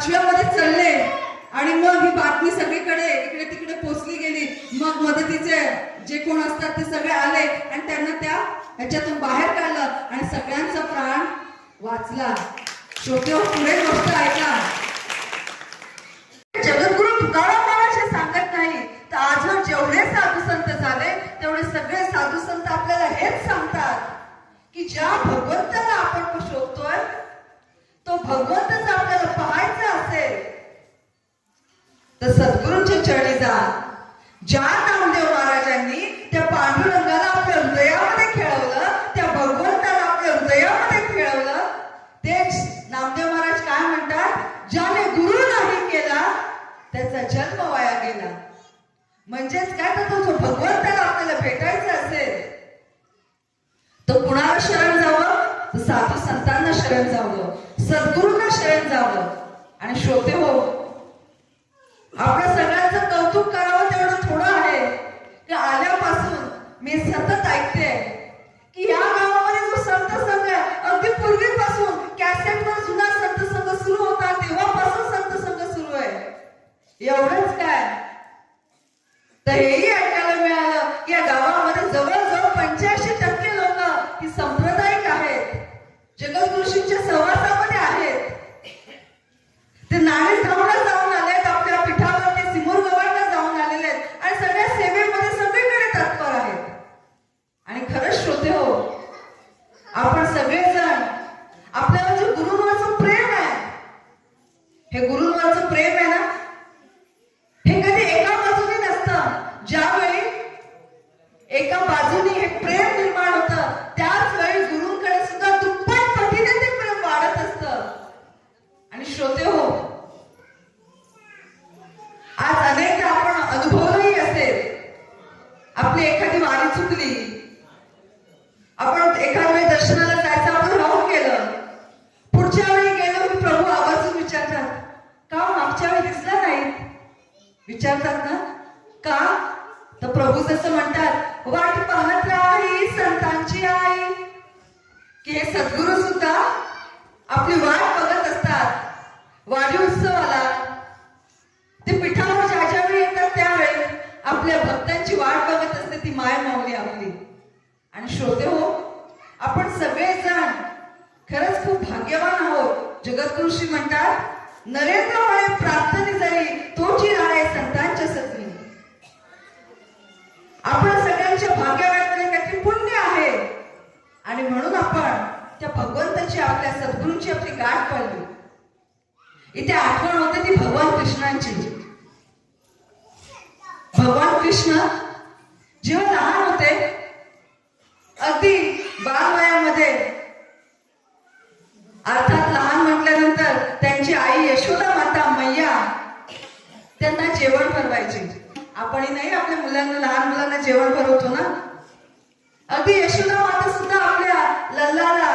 पाचव्यामध्ये चढले आणि मग ही बातमी सगळीकडे इकडे तिकडे पोचली गेली. मग मदतीचे जे कोण असतात ते सगळे आले आणि त्यांना त्या ह्याच्यातून बाहेर काढलं आणि सगळ्यांचा प्राण वाचला. श्रोते हो, पुढे गोष्ट ऐका. जगद्गुरु तुकाराम महाराज हे सांगत नाही तर आजवर जेवढे साधू संत झाले तेवढे सगळे साधू संत आपल्याला हेच सांगतात की ज्या भगवंताला आपण शोधतोय तो भगवंत जर आपल्याला पाहायचा असेल तर सद्गुरूंच्या चरणी जा. ज्या नामदेव महाराजांनी त्या पांडुरंगाला आपल्या हृदयामध्ये खेळवलं, त्या भगवंताला आपल्या हृदयामध्ये खेळवलं, तेच नामदेव महाराज काय म्हणतात, ज्याने गुरु नाही केला त्याचा जन्म वाया गेला. म्हणजेच काय, तर तो जो भगवंताला आपल्याला भेटायचं असेल तर कुणाला शरण जावं, तर साधू संतांना शरण जावं, सद्गुरूंना शरण जावं. आणि श्रोते हो, आपल्या सगळ्यांचं कौतुक करावं तेवढं थोडं आहे की आल्यापासून मी सतत ऐकते की या गावामध्ये जो संत संघ आहे, अगदी पूर्वीपासून कॅसेटवर जुना संत संघ सुरू होता तेव्हापासून संत संघ सुरू आहे. एवढंच काय, तर हेही ऐकायला मिळालं की या गावामध्ये जवळजवळ 85% लोक ही सांप्रदायिक आहेत, जगद्गुरूंच्या सहवासामध्ये आहेत. ते नाणे धावणं जाऊन आलेत, आपल्या पीठावरती सिमूर गवळणं जाऊन आलेले आहेत आणि सगळ्या सेवेमध्ये सगळीकडे तत्पर आहेत. आणि खरंच श्रोते हो, आपण सगळेजण आपल्याला जे गुरुंवरचं प्रेम आहे, हे गुरुंवरचं प्रेम आहे ना, हे कधी एका बाजूने नसतं. ज्यावेळी एका बाजूने हे प्रेम निर्माण होतं त्याच वेळी गुरुंकडे सुद्धा दुप्पट पटीने ते प्रेम वाढत असतं. आणि श्रोते हो, आज अनेकदा आपण अनुभवलंही असेल, आपली एखादी वारी चुकली, आपण एखाद्या वेळी दर्शनाला जायचं आपण राहून गेलं, पुढच्या वेळी गेलो की प्रभू आवर्जून विचारतात, का मागच्या वेळी दिसला नाही, विचारतात ना, का, तर प्रभू जसं म्हणतात, वाट पाहत राही संतांची आई, की हे सद्गुरू सुद्धा आपली वाट बघत असतात. वारी उत्सवाला ते पीठावर ज्या वेळी येतात त्यावेळी आपल्या भक्तांची वाट बघत असते ती माय माऊली आपली. आणि श्रोते हो, आपण सगळेजण खरंच खूप भाग्यवान आहोत. जगद्गुरुश्री म्हणतात, नरेंद्र म्हणे प्रार्थने जरी तोची राहे संतांच्या सत्नी. आपण सगळ्यांच्या भाग्यामध्ये काहीतरी पुण्य आहे आणि म्हणून आपण त्या भगवंताची, आपल्या सद्गुरूंची आपली गाठ पडली. इथे आठवण होते ती भगवान कृष्णांची. भगवान कृष्ण जेव्हा लहान होते, अगदी बालवयामध्ये, अर्थात लहान म्हटल्यानंतर त्यांची आई यशोदा माता मैया त्यांना जेवण भरवायची. आपणही नाही आपल्या मुलांना, लहान मुलांना जेवण भरवतो ना, अगदी यशोदा माता सुद्धा आपल्या लल्लाला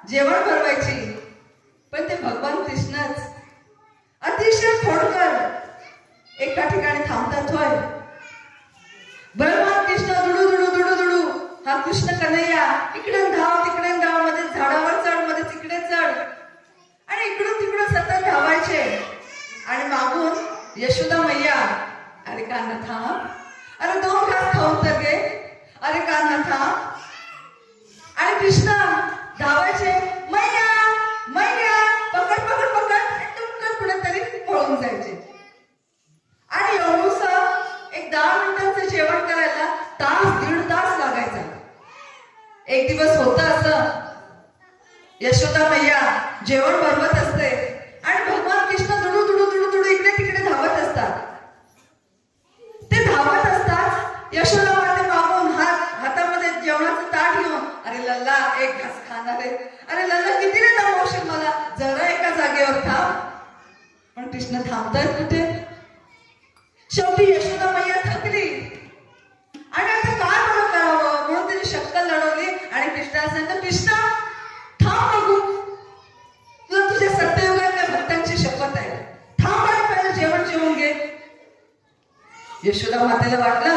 जेवण भरवायची. पण ते भगवान कृष्णच अतिशय खोडकर एका ठिकाणी थांबतात. होय, भगवान कृष्ण दुडू दुडू दुडू दुडू, हा कृष्ण कन्हैया इकडे धाव तिकडे धाव, मध्ये झाडावर चढ, मध्ये तिकडे चढ, आणि इकडून तिकडून सतत धावायचे. आणि मागून यशोदा मैया, अरे कान्हा थांब, अरे 2 घास खाऊन तर घे, अरे कान्हा थांब. आणि कृष्ण धावायचे, मैया मैया, पकड पकड पकड, टुमकन कुठेतरी पळून जायचे. आणि एवढूसं एक 10 मिनिटांचं जेवण करायला तास 1.5 तास लागायचा. एक दिवस होतं असं, यशोदा मैया जेवण भरवत असते आणि भगवान कृष्ण दुडू दुडू दुडू दुडू इकडे तिकडे धावत असतात. ते धावत असतात, यशोदा माते मागून हातामध्ये जेवणाचं ताट घेऊन, अरे लल्ला 1 घास खाणार आहे, अरे लल्ला किती रे दमवशील मला, जरा एका जागेवर थांब. पण कृष्ण थांबतायत कुठे. शेवटी यशोदा मैया थकली आणि आता काय बरं करावं म्हणून तिने शक्कल लढवली आणि कृष्णाला सांगितलं, कृष्णा थांब बघू, तुला तुझ्या सत्ययुगातल्या भक्तांची शपथ आहे, थांब आणि पहिलं जेवण जेवून घे. यशोदा मातेला वाटलं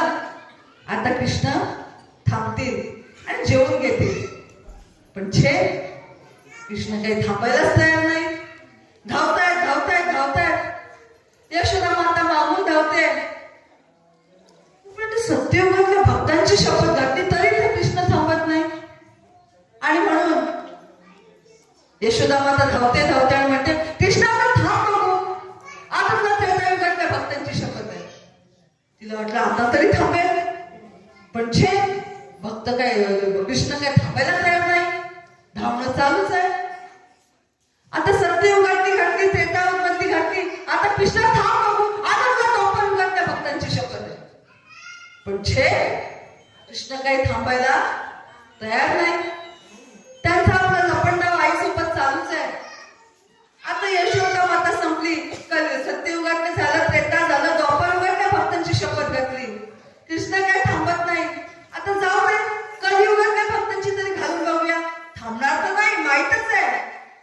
आता कृष्ण थांबतील आणि जेवून घेतील, पण छे, कृष्ण काही थांबायलाच तयार नाही. धावतायत धावतायत धावतायत यशोदा माता धावते धावते आणि म्हणते, कृष्णा आता थांब बघू, आता तुला त्रेतायुगातल्या भक्तांची शपथ आहे. तिला वाटलं आता तरी थांबेल, पण छे, भक्त काय, कृष्ण काय थांबायला तयार नाही, धावणं चालूच आहे. आता सत्ययुगातली घातली, त्रेतायुगातली घातली, आता कृष्ण थांब बघू, आता तुला द्वापरयुगातल्या भक्तांची शपथ आहे. पण छे, कृष्ण काही थांबायला तयार नाही. त्यांचा आपला लपंडाव आईसोबत चालूच आहे. आता यशोदा माता संपली, सत्ययुगातलं झालं, त्रेता झालं, द्वापरयुगातल्या भक्तांची शपथ घातली. कृष्ण काय थांबत नाही. आता जाऊ दे, कलियुगातल्या भक्तांची तरी घालून बघूया. थांबणार तर नाही, माहीतच आहे,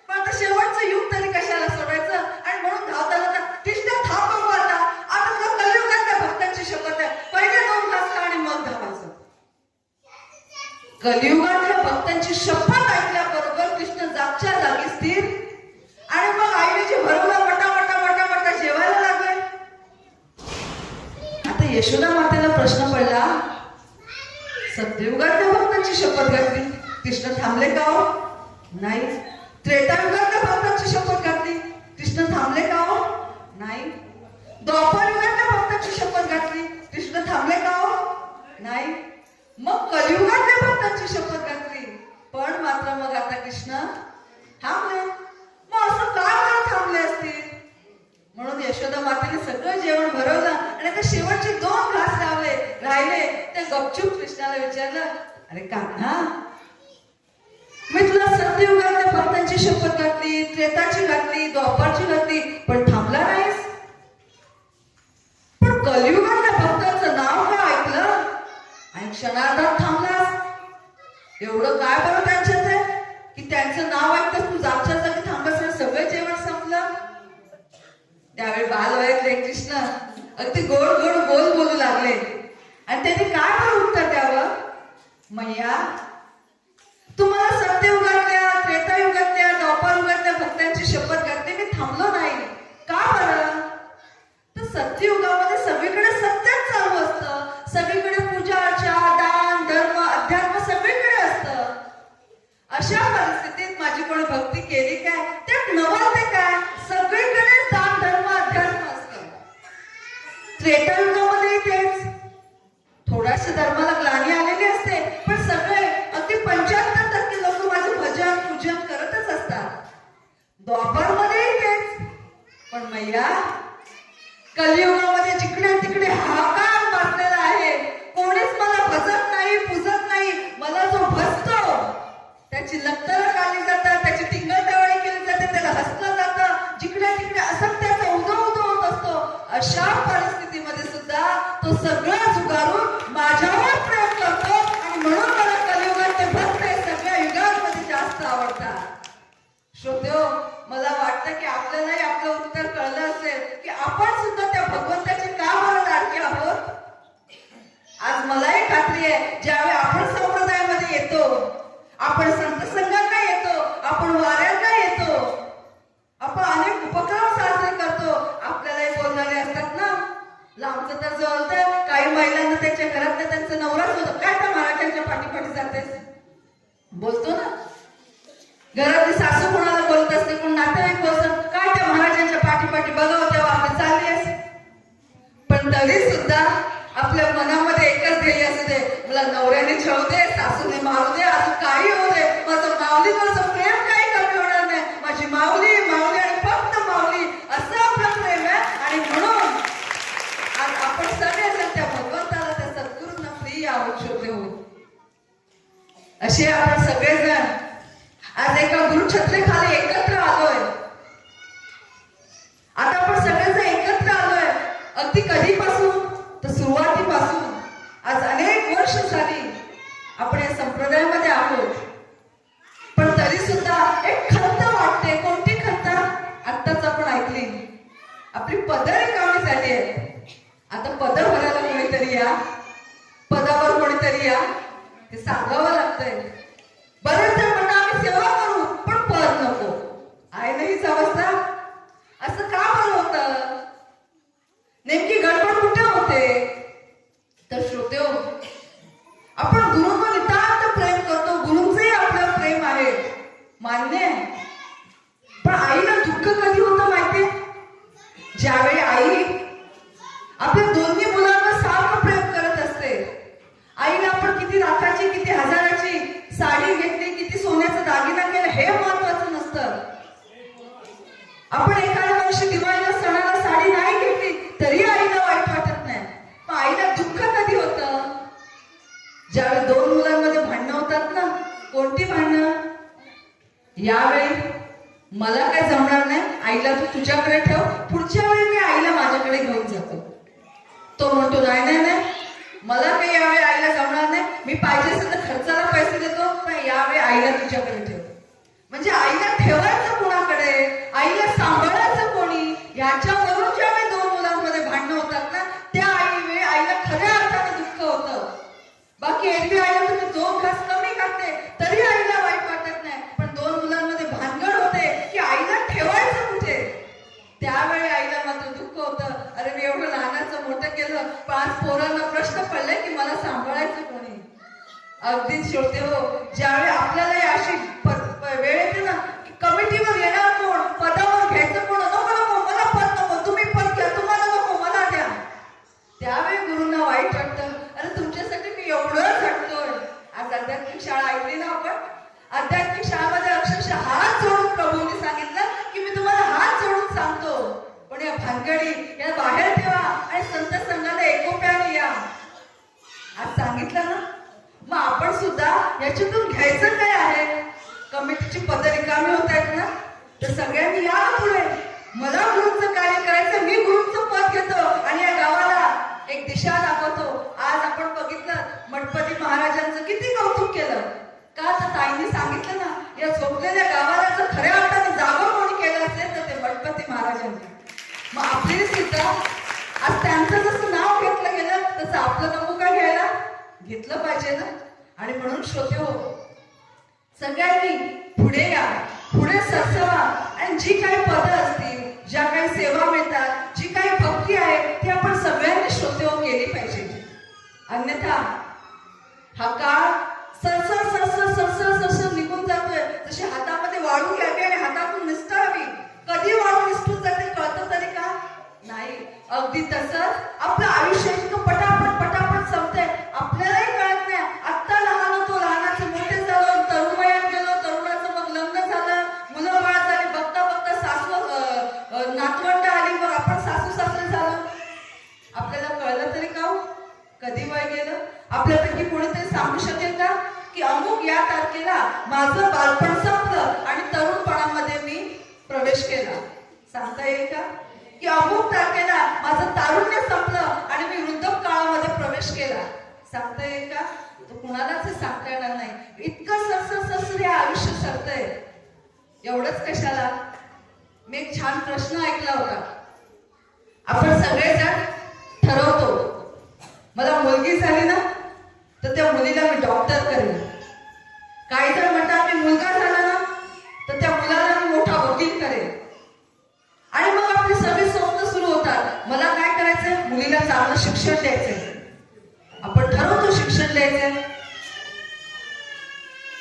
पण आता शेवटचं युग तरी कशाला सोडायचं. आणि म्हणून धावताना कृष्ण थांब बघू, आता तुला कलियुगातल्या भक्तांची शपथ आहे, पहिले 2 घास खा आणि मग धावायचं. कलियुगातल्या भक्तांची शपथ ऐकल्याबरोबर कृष्ण जागच्या जागी स्थिर, आणि मग आईने जे भरवला मटा जेवायला लागले. आता यशोदा मातेला प्रश्न पडला, सत्ययुगातल्या भक्तांची शपथ घातली, कृष्ण थांबले का हो? नाही. त्रेतायुगातल्या भक्तांची शपथ घातली, कृष्ण थांबले का हो? नाही. द्वापरयुगातल्या भक्तांची शपथ घातली, कृष्ण थांबले का हो? नाही. मग कलियुगातल्या भक्तांची शपथ घातली, पण मात्र मग आता कृष्ण थांबले. मग असं काय मला थांबले असतील? म्हणून यशोदा मातेने सगळं जेवण भरवलं आणि आता शेवटचे 2 घास राहिले. ते गपचूप कृष्णाला विचारलं, अरे कान्हा, मी तुला सत्ययुगातल्या भक्तांची शपथ घातली, त्रेताची घातली, द्वापरची घातली, पण थांबला नाहीस. पण कलियुगातल्या भक्तांचं नाव का ऐकलं आणि क्षणार्धात थांबलास? एवढं काय बरं त्यांच्यात आहे की त्यांचं नाव ऐकताच तू जागच्या जागी थांबस आणि सगळं जेवण संपलं? त्यावेळी बालवयातले कृष्ण अगदी गोड गोड बोलू लागले आणि त्यांनी काय बरं उत्तर द्यावं? मैया, तुम्हाला सत्ययुगातल्या, त्रेतायुगातल्या, द्वापरयुगातल्या भक्तांची शपथ घातली, मी थांबलो नाही. का बरं? तर सत्ययुगामध्ये सगळीकडे सत्यच चालू असतं, सगळीकडे पूजा अर्चा, दान धर्म अध्यात्म सगळीकडे असतं. अशा परिस्थितीत माझी कोणी भक्ती केली काय? ते नवल ते काय, सगळीकडे दान धर्म अध्यात्म असतं. त्रेतायुगामध्ये तेच, थोड्याशा धर्माला ग्लानी आलेली असते, पण सगळे अगदी 75% लोक माझे भजन पूजन करतच असतात. द्वापरमध्ये तेच, पण मैया, कलियुगामध्ये जिकडे तिकडे हाहाकार माजलेला आहे. कोणीच मला भजत नाही, पूजत नाही. मला जो भजतो त्याची लक्तरं काढली जातात, त्याची टिंगलटवाळी केली जाते, त्याला हसलं जातं, जिकडे तिकडे असत्याचा उदो होत असतो. अशा परिस्थितीमध्ये सुद्धा तो सगळं झुगारून माझ्यावर प्रेम करतो आणि म्हणून मला कलियुगाचे भक्त हे सगळ्या युगांमध्ये जास्त आवडतात. श्रोत्यो, मला वाटतं की आपल्यालाही आपलं उत्तर कळलं असेल की आपण सुद्धा त्या भगवंताचे का बरं लाडके आहोत. आज मलाही खात्री आहे, ज्यावेळी आपण संप्रदायामध्ये येतो, आपण संत संघांना येतो, आपण वाऱ्यांना येतो, आपण अनेक उपक्रम साजरे करतो, आपल्यालाही बोलणारे असतात ना. लांबचं तर जवळतं, काही महिलांना त्यांच्या घरातल्या त्यांचं नवराच होतं, काय त्या महाराजांच्या पाठीपाठी जातेस बोलतो ना. घरातली सासू कोणाला बोलत असते, कोण नातेवाईक बोलतात, काय त्या महाराजांच्या पाठीपाठी बघावं तेव्हा आपण चालली असते. पण तरी सुद्धा आपल्या मनामध्ये एकच ध्येय असू दे, मला नवऱ्याने छळू दे, सासूने मारू दे, अजून काही होऊ दे, माझं माऊलीवरचं प्रेम काही कमी होणार नाही. माझी माऊली माऊली आणि फक्त माऊली असं आपलं प्रेम आहे. आणि म्हणून आज आपण सगळेजण त्या भगवंताला, त्या सद्गुरूंना प्रिय आहोत. शोधले हो असे आपण सगळेजण आज एका गुरुछत्रेखाली एकत्र आलोय. आता आपण सगळेजण एकत्र आलोय. अगदी कधीपासून तर सुरुवातीपासून आज अनेक वर्ष झाली आपण या संप्रदायामध्ये आहोत. पण तरी सुद्धा एक खंत वाटते. कोणती खंत? आत्ताच आपण ऐकली, आपली पदं रिकामी झाली आहे. आता पदं भरायला कोणीतरी या, पदावर कोणीतरी या, हे सांगावं लागतंय. बरेच जण म्हणतात आम्ही सेवा करू पण पद नको. आहे ना हीच अवस्था? असं का बरं होतं? नेमकी गडबड कुठे होते? तर श्रोतेहो, आपण गुरुंवर नितांत प्रेम करतो, गुरुंचंही आपलं प्रेम आहे, मान्य आहे. पण आईला दुःख कधी होतं माहितीये? ज्यावेळी आई आपल्या दोन्ही मुलांवर सारखं प्रेम करत असते. आईला आपण किती लाखाची किती हजाराची साडी घेतली, किती सोन्याचा दागिना केला हे महत्वाचं नसतं. आपण एखाद्या वर्षी दिवाळीला सणाला साडी नाही घेतली तरी आईला वाईट वाटत नाही. पण आईला दुःख कधी होतं? ज्यावेळी दोन मुलांमध्ये भांडणं होतात ना. कोणती भांडणं? यावेळी मला काय जमणार नाही, आईला तू तुझ्याकडे ठेव, पुढच्या वेळी मी आईला माझ्याकडे घेऊन जातो. तो म्हणतो नाही नाही नाही, मला काही यावेळी आईला जमणार नाही, मी पाहिजे असेल तर खर्चाला पैसे देतो, पण यावेळी आईला तुझ्याकडे ठेव. म्हणजे आईला ठेवायचं कोणाकडे, आईला सांभाळायचं कोणी, याच्यावरून ज्यावेळी दोन मुलांमध्ये भांडणं होतात ना, त्या वेळी आईला खऱ्या अर्थाने दुःख होतं. बाकी एरवी आईला तुम्ही 2 घास कमी खाते तरी आईला वाईट वाटत नाही, पण दोन मुलांमध्ये भानगड होते की आईला ठेवायचं कुठे, त्यावेळी आईला मात्र दुःख होतं. अरे मी एवढं लहानाचं मोठं केलं, 5 पोरांना प्रश्न पडले की मला सांभाळायचं कोणी. अगदीच शेवटी हो, ज्यावेळी आपल्याला अशी वेळ येते ना की कमिटीवर येणार कोण, पदावर घ्यायचं कोण, नको नको मला पद नको, तुम्ही पद घ्या, तुम्हाला नको मला द्या, त्यावेळी गुरुंना वाईट वाटतं. अरे तुमच्यासाठी मी एवढं झटतोय. आज आध्यात्मिक शाळा ऐकली ना आपण, आध्यात्मिक शाळेमध्ये अक्षरशः हात जोडून प्रभूंनी सांगितलं की मी तुम्हाला हात जोडून सांगतो, पण या भानगडी या बाहेर ठेवा आणि संत संघाला एकोप्याने या. आज सांगितलं ना, मग आपण सुद्धा याच्यातून घ्यायचं काय आहे? कमिटीची पद रिकामी होत आहेत ना, तर सगळ्यांनी या पुढे. मला गुरुंचं कार्य करायचं, मी गुरुंचं पद घेतो आणि या गावाला एक दिशा दाखवतो. आज आपण बघितलं मठपती महाराजांचं किती कौतुक केलं का, तर ताईंनी सांगितलं ना, या झोपलेल्या गावाला जर खऱ्या अर्थाने जागा कोणी केलं असेल तर ते मठपती महाराजांनी. मग आपली सुद्धा आज त्यांचं जसं नाव घेतलं गेलं तसं आपलं नको का घ्यायला, घेतलं पाहिजे ना. आणि म्हणून श्रोते हो, सगळ्यांनी पुढे या, पुढे सरसवा आणि जी काही पदं असतील, ज्या काही सेवा मिळतात, जी काही भक्ती आहे ती आपण सगळ्यांनी श्रोते हो केली पाहिजे. अन्यथा हा काळ सरसर सरसर सरसर सरसर निघून जातोय. जशी हातामध्ये वाळू घ्यावी आणि हातातून निसटावी, कधी वाळू निसटून जाते कळतं तरी का नाही. अगदी तसंच आपलं आयुष्य इतकं पटापट पटापट संपतंय, आपल्यालाही कळत नाही. आत्ता लहान होतो, लहानाचे मोठे झालो, तरुण वयात गेलो, तरुणाचं मग लग्न झालं, मुलं बाळ झाली, बघता बघता सासू नातवंड आली, मग आपण सासू सासरे झालो. आपल्याला कळलं तरी का? कधी वय गेलं? आपल्यापैकी कोणीतरी सांगू शकेल का की अमुक या तारखेला माझं बालपण संपलं आणि तरुणपणामध्ये मी प्रवेश केला? सांगता येईल का? की अमुक तारखेला माझं तारुण्य संपलं आणि मी वृद्धकाळामध्ये प्रवेश केला? सांगता येईल का? तो कुणालाच सांगता येणार नाही. इतकं सरसर सरसर हे आयुष्य सरतंय. एवढंच कशाला, मी एक छान प्रश्न ऐकला होता. आपण सगळेजण ठरवतो मला मुलगी झाली ना तर त्या मुलीला मी डॉक्टर करेन. काही जण म्हणतात मी मुलगा झाला ना तर त्या मुलाला मी मोठा वकील करेन. आणि मग आपली सगळी स्वप्न सुरू होतात. मला काय करायचंय? मुलीला चांगलं शिक्षण द्यायचंय. आपण ठरवतो शिक्षण द्यायचंय,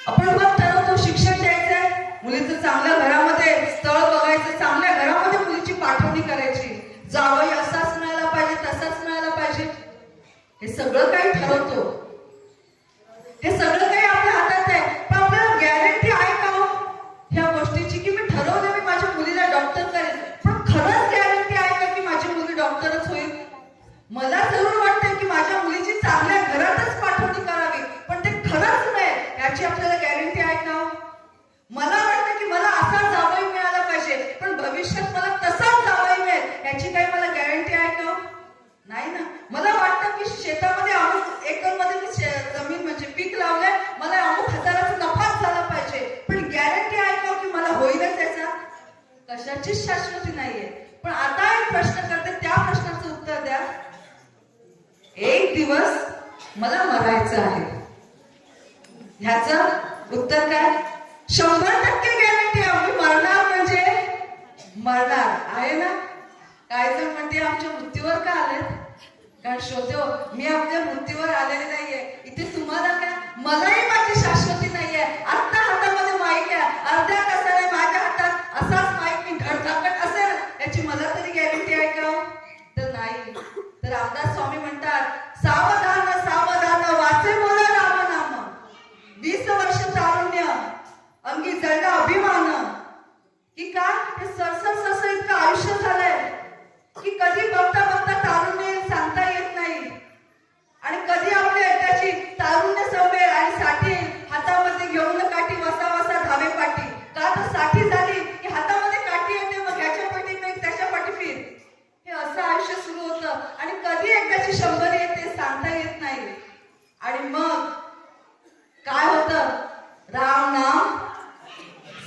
आपण मग ठरवतो शिक्षण द्यायचंय, मुलीचं चांगल्या घरामध्ये स्थळ बघायचं, चांगल्या घरामध्ये मुलीची पाठवणी करायची, जावई असाच मिळायला पाहिजे, तसाच मिळायला पाहिजे. हे सगळं काही ठरवतो, हे सगळं काही आपल्या हातात आहे. पण आपल्याला गॅरंटी आहे का हो ह्या गोष्टीची की मी ठरवलं मी माझ्या मुलीला डॉक्टर करेन, पण खरंच गॅरंटी आहे का की माझी मुलगी डॉक्टरच होईल? मला जरूर वाटतं की माझ्या मुलीची चांगल्या घरातच पाठवणी करावी, पण ते खरंच नाही याची आपल्याला गॅरंटी आहे का? मला वाटतं की मला असा जावई मिळाला पाहिजे, पण भविष्यात मला तसाच जावई मिळेल याची काही मला गॅरंटी आहे का? नाही ना. मला वाटतं की शेतामध्ये अमुक एकरमध्ये मी जमीन म्हणजे पीक लावलंय, मला अमुक हजाराचा नफाच झाला पाहिजे, पण गॅरंटी आहे का की मला होईलच त्याचा? कशाचीच शाश्वती नाहीये. पण आता एक प्रश्न करते, त्या प्रश्नाचं उत्तर द्या. एक दिवस मला मरायचं आहे, ह्याचं उत्तर काय? 100% गॅरंटी आहे. मी मरणार म्हणजे मरणार आहे ना. काय जण म्हणते आमच्या मृत्यूवर का आलेत? कारण श्रोते, मी आपल्या मृत्यूवर आलेले नाहीये. इथे तुम्हाला काय, मलाही माझी शाश्वती नाहीये. आता हातामध्ये माईक आहे, अर्ध्या तासाने माझ्या हातात असाच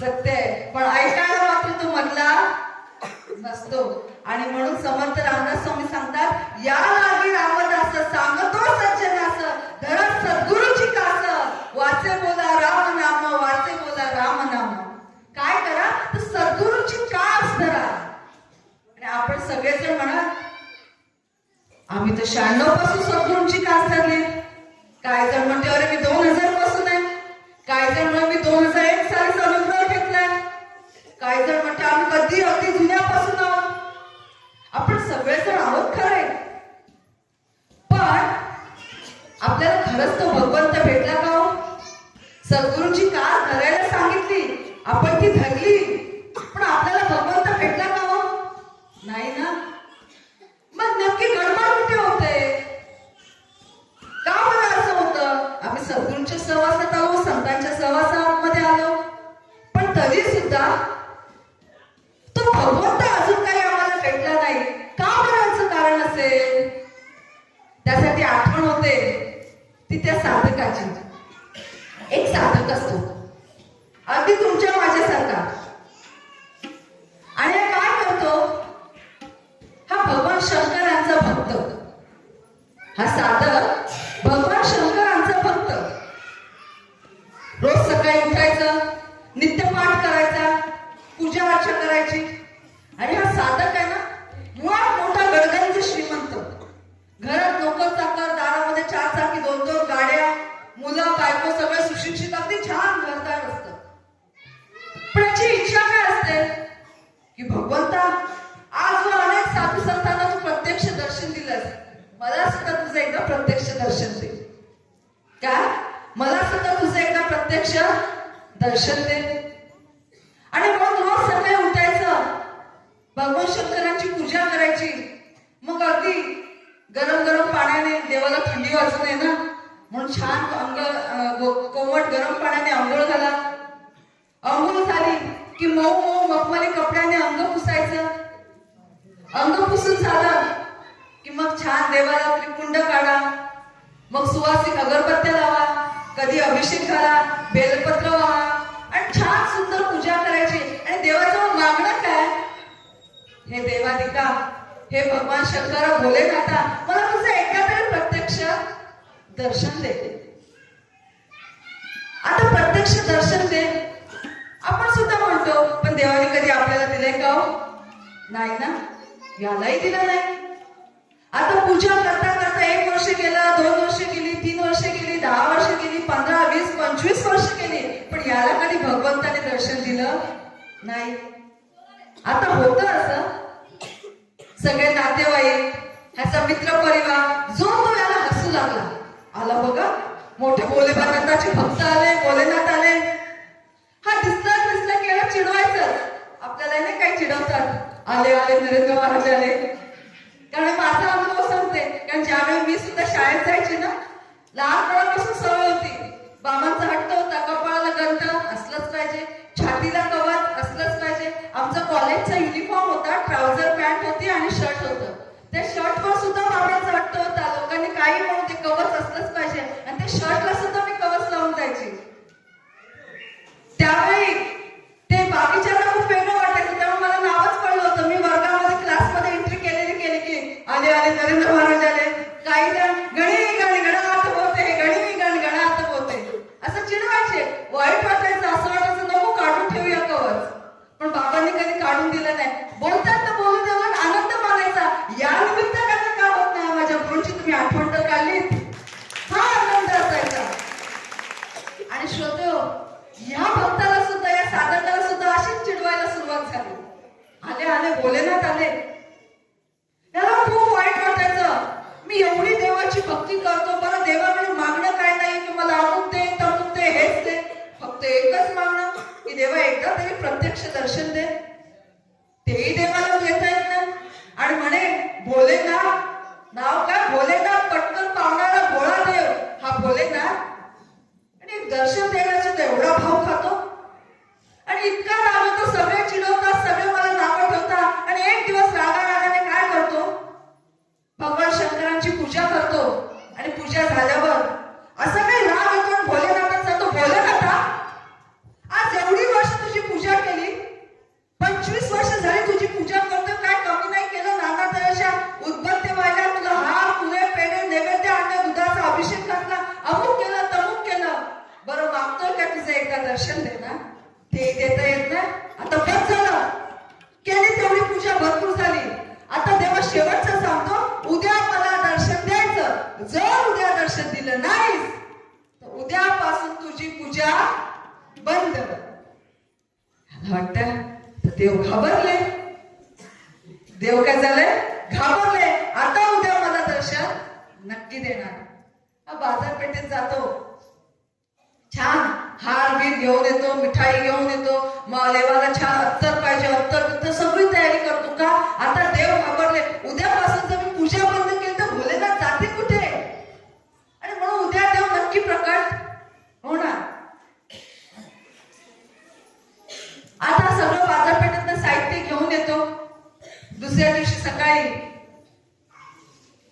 सत्य आहे, पण ऐकायला मात्र तो मधला नसतो. आणि म्हणून समर्थ रामदास स्वामी सांगतात, या लागी रामदास सांगतो सज्जनास, घरात सद्गुरूची कास, वाचे बोला राम नाम, वाचे बोला राम नाम. काय करा तर सद्गुरूची कास धरा. आणि आपण सगळेजण म्हणा, आम्ही तर 96 पासून सद्गुरूंची कास धरली. काय जण म्हणते अरे मी 2000 पासून आहे, काय जण म्हणते मी 2001 साली अनुग्रह घेतलाय, काय जण म्हणते आम्ही कधी अगदी जुन्यापासून आहोत. आपण सगळेजण आहोत खरे, पण आपल्याला खरंच तो भगवंत भेटला का हो? सद्गुरूंची कास धरायला सांगितली, आपण ती धरली, पण आपल्याला भगवंत भेटला का हो? नाही ना. मग नक्की गडबड कुठे होते? का बरं असं होतं? आम्ही सद्गुरूंच्या सहवासात आलो, संतांच्या सहवासामध्ये आलो, पण तरी सुद्धा तो भगवंत अजून काही आम्हाला भेटला नाही. का बरं असं कारण असेल? त्यासाठी आठवण होते ती त्या साधकाची. एक साधक असतो अगदी तुमच्या माझ्यासारखा, आणि काय करतो? हा भगवान शंकरांचा भक्त, हा साधक भगवान शंकरांचा भक्त. रोज सकाळी उठायचं, नित्यपाठ करायचा, पूजा अर्चा करायची. आणि हा साधक आहे ना, मुळात मोठा गडगंज श्रीमंत, घरात नोकर चाकर, दारामध्ये 4 चाकी 2-2 गाड्या, मुलं बायको सगळं सुशिक्षित, अगदी छान घरदार असतं. पण याची इच्छा काय असते की भगवंता आज अनेक साधू संतांना तू प्रत्यक्ष दर्शन दिलंस, मला सुद्धा तुझं एकदा प्रत्यक्ष दर्शन दे. काय? मला सुद्धा तुझं एकदा प्रत्यक्ष दर्शन दे. आणि मग रोज सकाळी उठायचं, भगवान शंकरांची पूजा करायची. मग अगदी गरम गरम पाण्याने, देवाला थंडी वाजू नये ना म्हणून छान कोमट गरम पाण्याने आंघोळ घाला. आंघोळ झाली की मऊ मऊ मखमली कपड्याने अंग पुसायचं. अंग पुसून झालं की मग छान देवाला त्रिकुंड काढा, मग सुवासिक अगरबत्त्या लावा, कधी अभिषेक घाला, बेलपत्र वाहा आणि छान सुंदर पूजा करायची. आणि देवाचं मागणं काय? हे देवादिका, हे भगवान शंकर भोलेनाथा, मला तुझं एकदा तरी प्रत्यक्ष दर्शन दे. आता प्रत्यक्ष दर्शन दे आपण सुद्धा म्हणतो, पण देवाने कधी आपल्याला दिलंय का हो? नाही ना, यालाही दिलं नाही. आता पूजा करता करता 1 वर्ष गेलं, 2 वर्ष गेली, 3 वर्ष गेली, 10 वर्ष गेली, 15, 20, 25 वर्ष गेली, पण याला कधी भगवंताने दर्शन दिलं नाही. आता होतं असं, सगळे नातेवाईक, ह्याचा मित्र परिवार जो तो याला हसू लागला. आला बघा, मोठे भोलेनाथाचे भक्त आले, भोलेनाथ आले. हा दिसला की याला चिडवायचं. आपल्याला नाही काय चिडवतात, आले नरेंद्र महाराज आले. कारण माझा अनुभव सांगते, कारण ज्यावेळी मी सुद्धा शाळेत जायची ना, लहानपणापासून सवय होती. बाबांचा हट्ट होता, कपाळाला गंध असलंच पाहिजे, छातीला कवच असलंच पाहिजे. आमचा कॉलेजचा युनिफॉर्म होता, ट्राउझर पॅन्ट होती आणि शर्ट होतं. त्या शर्टवर सुद्धा बाबांचा हट्ट होता, लोकांनी काही म्हणून ते कवच असलंच पाहिजे. आणि त्या शर्टला सुद्धा मी कवच लावून जायची. त्यावेळी ते बाकीच्यांना खूप वेगळं वाटायचं, तेव्हा मला नावच पडलं होतं. मी वर्गामध्ये क्लासमध्ये एंट्री केली की आले नरेंद्र महाराज आले. काही जण गणी गणात होते, गणात होते असं चिडवायचे. वाईट वाटायचं, असं वाटायचं नको काढून ठेवूया कवच. पण बाबांनी कधी काढून दिलं नाही. बोलतात तर बोलू देऊन आनंद मानायचा. या निमित्त का होत नाही? माझ्या गुरूंची तुम्ही आठवण तर काढलीत, हा आनंद असायचा. आणि श्रोतेहो, या भक्ताला सुद्धा, या साधकाला सुद्धा अशीच चिडवायला सुरुवात झाली. आले भोलेनाथ आले. त्याला खूप वाईट वाटायचं. मी एवढी देवाची भक्ती करतो, बरं देवाकडे मागणं काय नाही की मला अमुक दे तमुक दे, हेच दे. फक्त एकच मागणं की देवा एकदा तरी प्रत्यक्ष दर्शन दे. तेही देवाला घेता येत नाही. आणि म्हणे भोलेनाथ, नाव काय भोलेनाथ, पटकन पावणारा भोळा देव हा भोलेनाथ. आणि दर्शन द्यायला सुद्धा एवढा भाव खातो आणि इतका राग होतो. सगळे चिडवतात, सगळे मला नावं ठेवतात. आणि एक दिवस रागाने काय करतो, भगवान शंकरांची पूजा करतो. आणि पूजा झाल्यावर असं काही राग येतो, भोलेनाथाचा तो भोलेनाथा, आज एवढी वर्ष तुझी वाटतं तर देव घाबरले. देव काय झालंय? घाबरले. आता उद्या मला दर्शन नक्की देणार. बाजारपेठेत जातो, छान हार बीर घेऊन येतो, मिठाई घेऊन येतो, मग देवाला छान अत्तर पाहिजे, अत्तर सगळी तयारी करतो. का? आता देव घाबरले. उद्यापासून जर मी पूजा बंद केली तर भोलेनाथ जाते कुठे? आणि म्हणून उद्या देव नक्की प्रकट होणार. आता सगळं बाजारपेठेतनं साहित्य घेऊन येतो. दुसऱ्या दिवशी सकाळी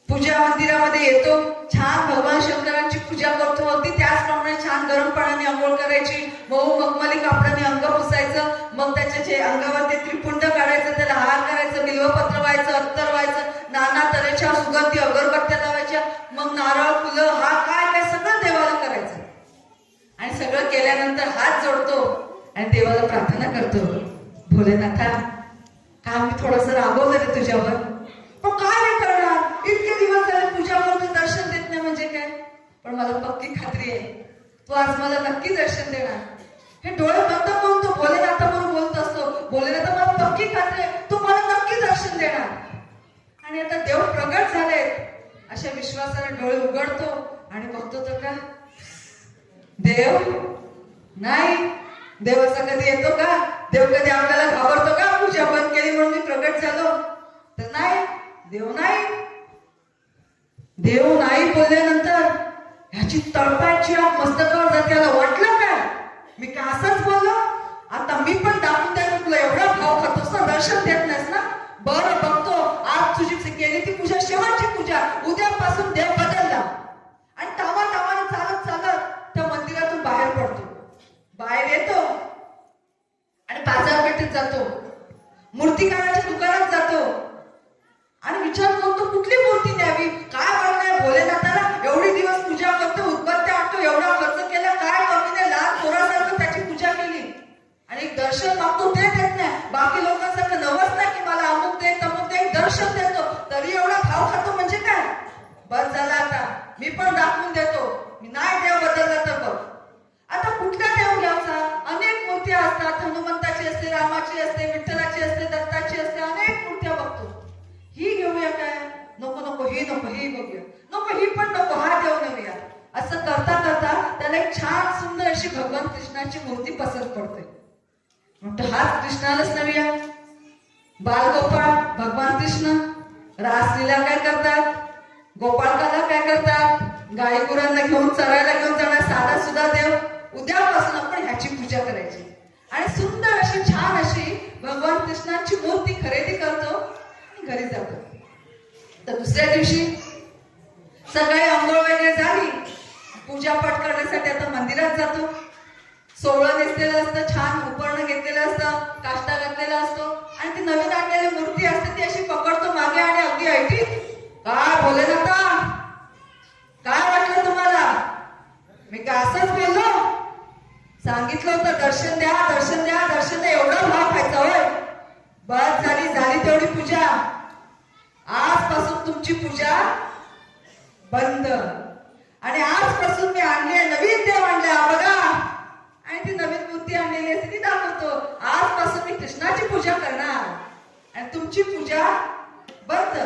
पूजा मंदिरामध्ये येतो, छान भगवान शंकरांची पूजा करतो. अगदी त्याचप्रमाणे छान गरम पाण्याने अंघोळ करायची, मऊ मखमली कापडाने अंग पुसायचं, मग त्याचे अंगावर ते त्रिपुंड काढायचं, त्याला हार करायचं, बिल्वपत्र व्हायचं, अत्तर व्हायचं, नाना तऱ्हेच्या सुगंधी अगरबत्त्या लावायच्या, मग नारळ फुलं हा काय काय सगळं देवाला करायचं. आणि सगळं केल्यानंतर हात जोडतो आणि देवाला प्रार्थना करतो, भोलेनाथा का मी थोडस रागवलं रे तुझ्यावर, पण काय नाही करणार, इतके दिवस झाले पूजा करतो, दर्शन देत नाही म्हणजे काय, पण मला पक्की खात्री आहे तू आज मला नक्की दर्शन देणार. हे डोळे बंद करून तो भोलेनाथाबरोबर बोलत असतो, भोलेनाथ मला पक्की खात्री आहे तू मला नक्की दर्शन देणार. आणि आता देव प्रगट झालेत अशा विश्वासाने डोळे उघडतो आणि बघतो तर का देव नाही. देव असा कधी येतो का? देव कधी आपल्याला घाबरतो का? पूजा बंद केली म्हणून मी प्रगट झालो तर नाही. देव नाही. देव नाही बोलल्यानंतर ह्याची तळपायची मस्तकावर जाते. त्याला वाटलं काय मी का असंच बोललो? आता मी पण दाखवून द्या, तुला एवढा भाव खातोस ना, दर्शन देत नाहीस ना, बरं बघतो आज तुझी केली ती पूजा शेवटची पूजा, उद्यापासून देव बदलला. आणि तावाने चालत चालत त्या मंदिरातून बाहेर पडतो. बाहेर येतो आणि बाजारपेठेत जातो, मूर्तिकाराच्या दुकानात जातो आणि विचार करतो कुठली मूर्ती न्यावी, काय वाटतंय भोलेनाथाला, एवढे दिवस पूजा करतो, उदबत्त्या आणतो, एवढा खर्च केला, काय कमी नाही, लहान पोरासारखं त्याची पूजा केली आणि एक दर्शन मागतो ते देत नाही. बाकी लोकांसारखं नवस नाही की मला अमुक दे तमुक दे, दर्शन देतो तरी एवढा भाव खातो म्हणजे काय. बस झाला आता मी पण दाखवून देतो, मी नाही देव बदलला तर बघ. आता कुठला देव घ्यायचा? अनेक मूर्त्या असतात, हनुमंताची असते, रामाची असते, विठ्ठलाची असते, दत्ताची असते, अनेक मूर्त्या बघतो. ही घेऊया काय? नको नको, ही नको, ही बघूया, नको ही पण नको, हा देव नेऊया. असं करता करता त्याला एक छान सुंदर अशी भगवान कृष्णाची मूर्ती पसंत पडते. म्हणतो हाच कृष्णालाच नेऊया. बालगोपाळ भगवान कृष्ण रासलीला काय करतात, गोपाळकाला काय करतात, गाई गुरांना घेऊन चरायला घेऊन जाणार साधा सुद्धा देव. उद्यापासून आपण ह्याची पूजा करायची आणि सुंदर अशी छान अशी भगवान कृष्णाची मूर्ती खरेदी करतो आणि घरी जातो. तर दुसऱ्या दिवशी सकाळी अंघोळ वगैरे झाली, पूजा पाठ करण्यासाठी आता मंदिरात जातो. सोवळं नेसलेलं असतं, छान उपरणं घेतलेलं असतं, काष्टा घातलेला असतो आणि ती नवीन आणलेली मूर्ती असते ती अशी पकडतो मागे आणि अगदी ऐटी, काय भोलेनाथा काय वाटलं तुम्हाला, मी काय असंच बोललो, सांगितलं होतं दर्शन द्या दर्शन द्या दर्शन द्या, एवढा भाव खायचा होय. बस झाली तेवढी पूजा, आजपासून तुमची पूजा बंद. आणि आजपासून मी आणले नवीन देव आणल्या बघा, आणि ती नवीन मूर्ती आणलेली असते ती दाखवतो, आजपासून मी कृष्णाची पूजा करणार आणि तुमची पूजा बंद.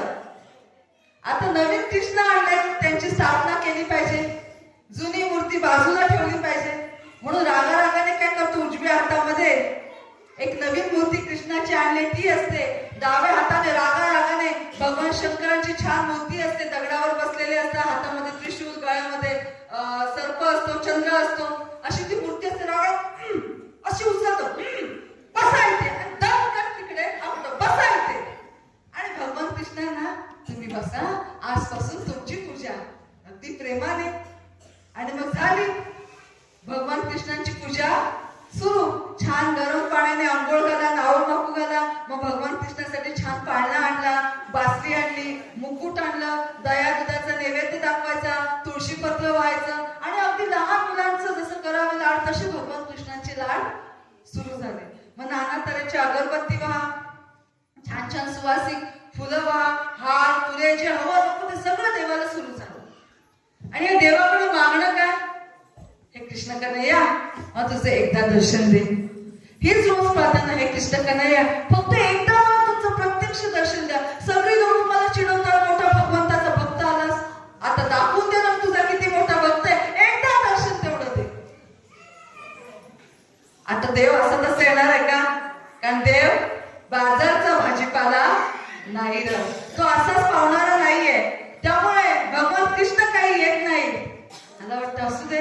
आता नवीन कृष्ण आणले, त्यांची स्थापना केली पाहिजे, जुनी मूर्ती बाजूला ठेवली पाहिजे. म्हणून रागारागाने काय करतो, उजव्या हातामध्ये एक नवीन मूर्ती कृष्णाची आणली ती असते, डाव्या हाताने रागारागाने भगवान शंकरांची छान मूर्ती असते, दगडावर बसलेले असतात, हातामध्ये त्रिशूल, गळ्यामध्ये सर्प असतो, चंद्र असतो, अशी ती मूर्ती असते. रागा अशी उचलतो, बसा येते आणि दम तिकडे बसा येते आणि भगवान कृष्णांना तुम्ही बसा, आजपासून तुमची पूजा, अगदी प्रेमाने. आणि मग झाली भगवान कृष्णांची पूजा सुरू. छान गरम पाण्याने आंघोळ घाला, नाव माकू घाला, मग भगवान कृष्णासाठी छान पाळणा आणला, बासरी आणली, मुकुट आणलं, दया दुधाचा नैवेद्य दाखवायचा, तुळशी पत्र व्हायचं आणि अगदी लहान मुलांचं जसं करावे लाड तसे भगवान कृष्णांचे लाड सुरू झाले. मग नाना तऱ्हेची अगरबत्ती व्हा, छान छान सुवासिक फुलं व्हा, हार फुले जे हवं नको ते सगळं देवाला सुरू झालं. आणि या देवाकडे मागणं काय, हे कृष्ण कन्हैया तुझं एकदा दर्शन दे, हीच रोज प्रार्थना आहे कृष्ण कन्हैया, फक्त एकदा मला तुमचं प्रत्यक्ष दर्शन द्या. सगळी लोक मला चिडवतात, मोठा भगवंताचा भक्त आलास, आता दाखवून दे ना तुझा किती मोठा भक्त आहे, एकदा दर्शन तेवढं दे. आता देव असं तसं येणार आहे का? कारण देव बाजारचा भाजीपाला नाही रे, तो असाच पावणारा नाहीये. त्यामुळे भगवान कृष्ण काही येत नाही. मला वाटतं असू दे,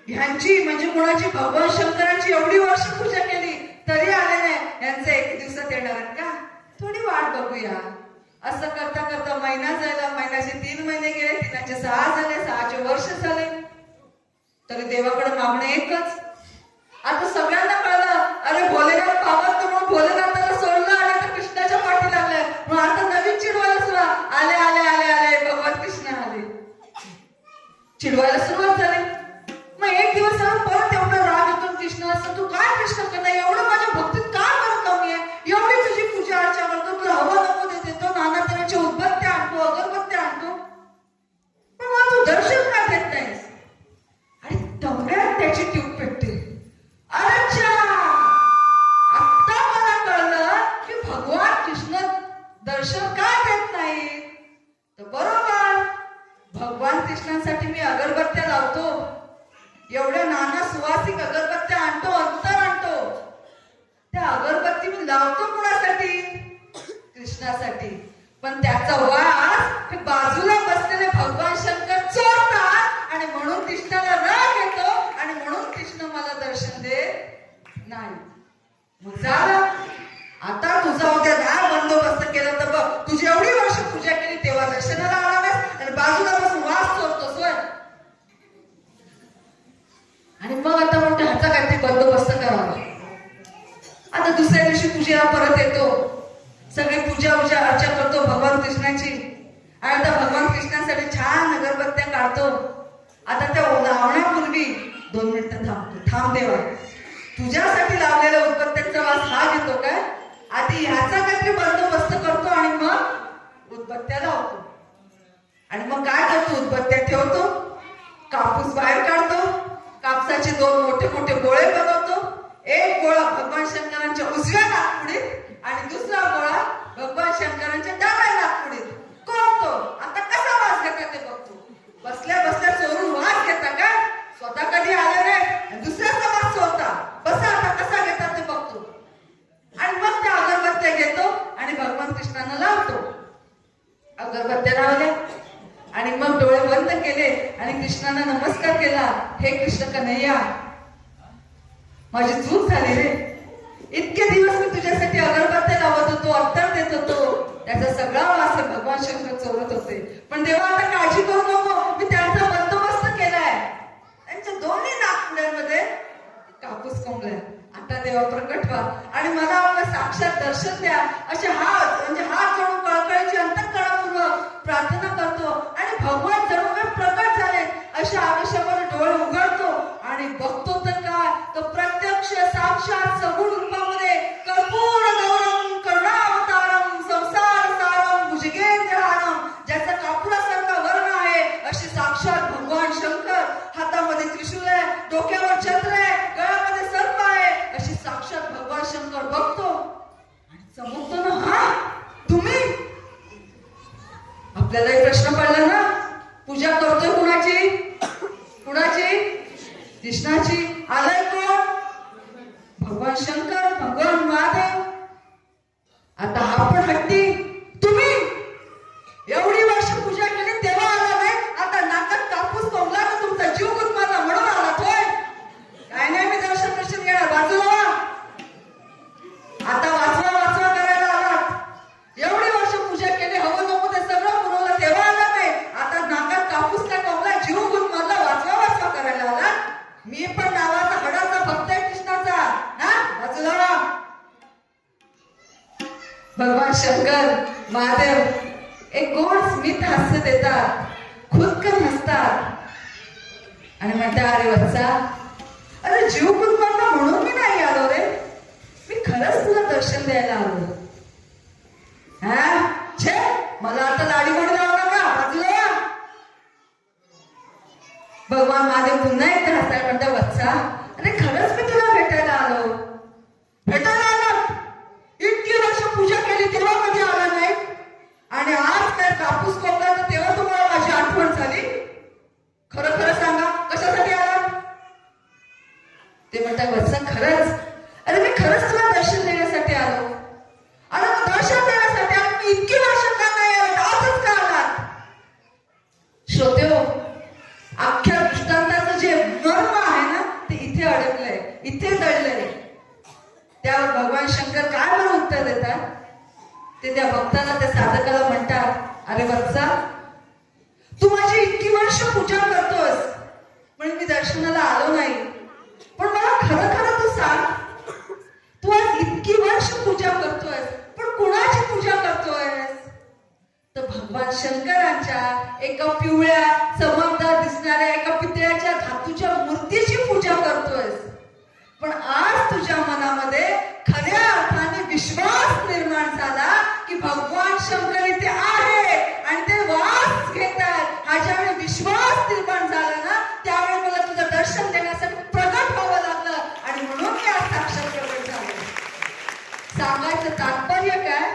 ह्यांची म्हणजे कोणाची, भगवान शंकरांची एवढी वर्ष पूजा केली तरी आले नाही, यांचं एक दिवसात येणार आहेत का? थोडी वाट बघूया. असं करता करता महिना झाला, महिन्याचे 3 महिने गेले, 3चे 6 झाले, 6चे वर्ष झाले, तरी देवाकडे मागणं एकच. आता सगळ्यांना कळलं, अरे भोलेनाथ पावत म्हणून भोलेनाथाला सोडलं आणि आता कृष्णाच्या पाठी लागलाय. म्हणून आता नवीन चिडवायला सुरुवात, आले आले आले आले भगवान कृष्ण आले, चिडवायला सुरुवात झाली. मग एक दिवस परत एवढा राग येतो कृष्ण, असं तू काय कृष्ण करणार, एवढं माझ्या भक्तीत काय बरं कमी आहे, एवढी तुझी पूजा अर्चा करतो, तुला हवं नको देते, तो नाना तऱ्हेच्या उदबत्त्या आणतो, अगरबत्त्या आणतो, पण मला तू दर्शन का देत नाहीस? आणि तेवढ्यात त्याची ट्यूब पेटते. अच्छा, आता मला कळलं की भगवान कृष्ण दर्शन का देत नाही. तर बरोबर, भगवान कृष्णांसाठी मी अगरबत्त्या लावतो, एवढ्या नाना सुवासिक अगरबत्त्या आणतो, अंतर आणतो. त्या अगरबत्ती मी लावतो कुणासाठी? कृष्णासाठी. पण त्याचा वास हे बाजूला बसलेले भगवान शंकर चोरतात आणि म्हणून कृष्णाला राग येतो आणि म्हणून कृष्ण मला दर्शन देत नाही. मग झालं, आता तुझा उद्या काय बंदोबस्त केला तर बघ, तुझी एवढी वर्ष पूजा केली तेव्हा दर्शनाला आला नाहीस आणि बाजूला बसून वास चोरतोस होय. आणि मग आता म्हणतो ह्याचा काहीतरी बंदोबस्त करावा. आता दुसऱ्या दिवशी पूजेला परत येतो, सगळे पूजा अर्चा करतो भगवान कृष्णाची, आणि आता भगवान कृष्णासाठी छान अगरबत्त्या काढतो. आता त्या लावण्यापूर्वी 2 मिनिटं थांबतो, थांब देवा, तुझ्यासाठी लावलेल्या उदबत्त्यांचा वास हा घेतो काय? आधी ह्याचा काहीतरी बंदोबस्त करतो आणि मग उदबत्त्या लावतो. आणि मग काय करतो, उदबत्त्या ठेवतो, कापूस बाहेर काढतो, कापसाचे 2 मोठे मोठे गोळे बनवतो. एक गोळा भगवान शंकरांच्या उजव्या नाकपुडीत आणि दुसरा गोळा भगवान शंकरांच्या डाव्या नाकपुडीत कोणतो. आता कसा वास घेता ते बघतो. बसल्या बसल्या चोरून वास घेता का? स्वतः कधी आले नाही, दुसऱ्याचा वास चोरता. बसा, आता कसा घेता ते बघतो. आणि मग त्या अगरबत्त्या घेतो आणि भगवान कृष्णांना लावतो. अगरबत्त्या लावल्या आणि मग डोळे बंद केले आणि कृष्णांना नमस्कार केला. हे कृष्ण कन्हैया, माझी चूक झाली रे, इतके दिवस मी तुझ्यासाठी अगरबत्त्या लावत होतो, अत्तर देत होतो, त्याचा सगळा वास भगवान शंकर चोरत होते. पण देवा आता काळजी करू नको, मी त्यांचा बंदोबस्त केलाय. त्यांच्या दोन्ही नाकपुड्यांमध्ये कापूस कोंबलाय. आता देवा प्रकट व्हा आणि मला आपलं साक्षात दर्शन द्या. असे हात म्हणजे हात जोडून कळकळीची अंतःकरणापूर्वक प्रार्थना करतो आणि भगवान जणू काही प्रकट झाले अशा आवेशावर डोळे उघडतो आणि बघतो तर काय, तर प्रत्यक्ष साक्षात सगुण रूपामध्ये कर्पूर गौरम करुणावतारम संसार सारम भुजगेंद्रहारम, ज्याचा कापुरासारखा वर्ण आहे असे साक्षात भगवान शंकर, हातामध्ये त्रिशूल आहे, डोक्यावर छत्र आहे, गळ्यामध्ये सर्प आहे, अशी साक्षात भगवान शंकर बघतो आणि चमकतो ना. हा तुम्ही? आपल्याला एक प्रश्न पडला ना, पूजा करतोय कुणाची? कुणाची? कृष्णाची. आलाय कोण? भगवान शंकर, भगवान महादेव. आता हा पण हट्टी, तुम्ही एवढी वर्ष पूजा केली तेव्हा आला नाही, आता नाकात कापूस कोंबला तर तुमचा जीव गुदमरला म्हणून आला होय. काय नाही, मी दर्शन घेणार, बाजूला व्हा. आता वाचवा वाचवा करायला आलात. एवढी वर्ष पूजा केली, हवं नको ते सगळं पुरवलं तेव्हा आला नाही, आता नाकात कापूस काय कोंबला, जीव गुदमरला, वाचवा वाचवा करायला आला. मी पण नावाचा हडाचा भक्त आहे कृष्णाचा, हा बाजूला व्हा. भगवान शंकर महादेव एक गोड स्मित हास्य देतात, खुदकन हसतात आणि म्हणतात, अरे वत्सा, अरे जीव गुदमरला म्हणून मी नाही आलो रे, मी खरंच तुला दर्शन द्यायला आलो. हा छे, मला आता लाडी गोडी लावू नका, बाजूला या. भगवान महादेव पुन्हा एकदा हसतात, म्हणतात, वत्सा, अरे खरंच मी तुला भेटायला आलो. भगवान शंकर काय बरं उत्तर देतात? ते त्या भक्ताला, त्या साधकाला म्हणतात, अरे वत्सा, तू माझी इतकी वर्ष पूजा करतोस, पण मी दर्शनाला आलो नाही. पण मला खरं खरं तू सांग, तू आज इतकी वर्ष पूजा करतोयस, पण कुणाची पूजा करतोयस? तर भगवान शंकरांच्या एका पिवळ्या चमकदार दिसणाऱ्या एका पितळ्याच्या धातूच्या मूर्तीची पूजा करतोयस. पण आज तुझ्या मनामध्ये खऱ्या अर्थाने विश्वास निर्माण झाला की भगवान शंकर इथे आहे आणि ते वास घेतात. हा ज्यावेळी विश्वास निर्माण झाला ना, त्यावेळी मला तुझं दर्शन देण्यासाठी प्रगट व्हावं लागलं आणि म्हणून मी आज साक्षात प्रगट झाले. सांगायचं तात्पर्य काय?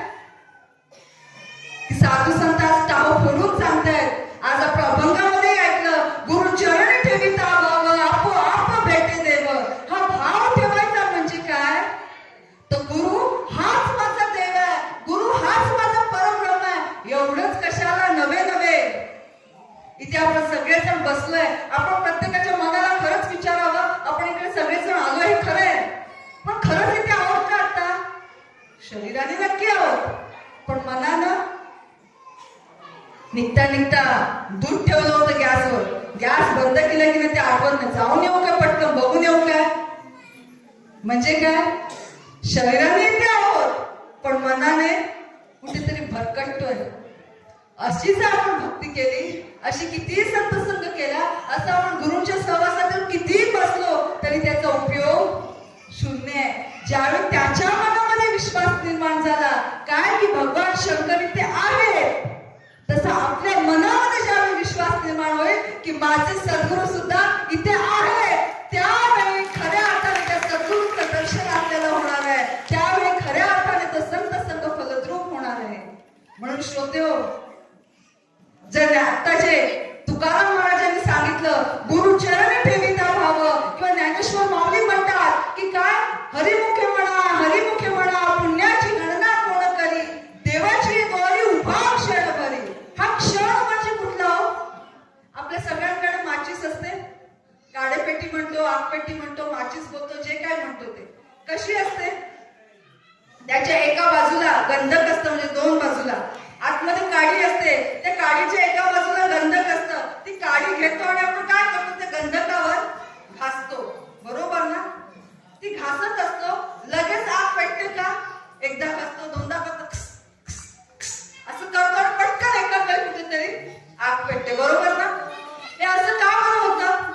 साधू संत आज टाव फोडून सांगतायत. आज आपण अभंगामध्ये ऐकलं, गुरु चरणी ठेविता भाव आपोआप भेटे देव. हा भाव ठेवायचा म्हणजे काय? तर गुरु हाच माझा देव आहे, गुरु हाच माझा परब्रह्म आहे. एवढंच कशाला नवे नवे इथे आपण सगळेजण बसलोय. आपण प्रत्येकाच्या मनाला खरंच विचारावं, आपण इकडे सगळेजण आलो हे खरंय, पण खरंच इथे आहोत का? आता शरीराने नक्की आहोत, पण मनानं निघता निघता दूध ठेवलं होतं गॅसवर, गॅस बंद केला की नाही ते आठवत नाही. जाऊन येऊ काय, पटकन बघून येऊ काय? म्हणजे काय? शरीराने इथे आहोत, पण मनाने कुठेतरी भरकटतोय. अशी जर आपण भक्ती केली, अशी कितीही संतसंग केला, असं आपण गुरूंच्या सहवासातून कितीही बसलो तरी त्याचा उपयोग शून्य आहे. ज्यावेळी त्याच्या मनामध्ये विश्वास निर्माण झाला काय की भगवान शंकर इथे आहेत, तसा आपल्या मनामध्ये ज्यावेळी विश्वास निर्माण होईल की माझे सद्गुरू सुद्धा इथे आहेत, त्यावेळी खऱ्या अर्थाने त्या सद्गुरूचं दर्शन आपल्याला होणार आहे. त्यावेळी खऱ्या अर्थाने तो संत संग फलद्रूप होणार आहे. म्हणून श्रोतेहो, जर आता जे तुकाराम महाराजांनी सांगितलं, गुरु चरणी ठेविता भाव, किंवा ज्ञानेश्वर माऊली म्हणतात की काय, हरिमुखे म्हणा पुण्याची गणना कोण करी, देवाची गोरी उभा क्षण भरी. हा क्षण म्हणजे कुठला हो? आपल्या सगळ्यांकडे माचीस असते, काडेपेटी म्हणतो, आगपेटी म्हणतो, माचीस बोलतो, जे काय म्हणतो ते. कशी असते? त्याच्या एका बाजूला गंधक असतं, म्हणजे दोन बाजूला. आतमध्ये काडी असते, त्या काडीच्या एका बाजूला गंधक असतं. ती काडी घेतो आणि आपण काय करतो, त्या गंधकावर घासतो, बरोबर ना? ती घासत असतो, लगेच आग पेटते का? एकदा घासतो, दोनदा घासतो, असं करतो, पटकन एका वेळी कुठेतरी आग पेटते, बरोबर ना? हे असं का बरं होतं?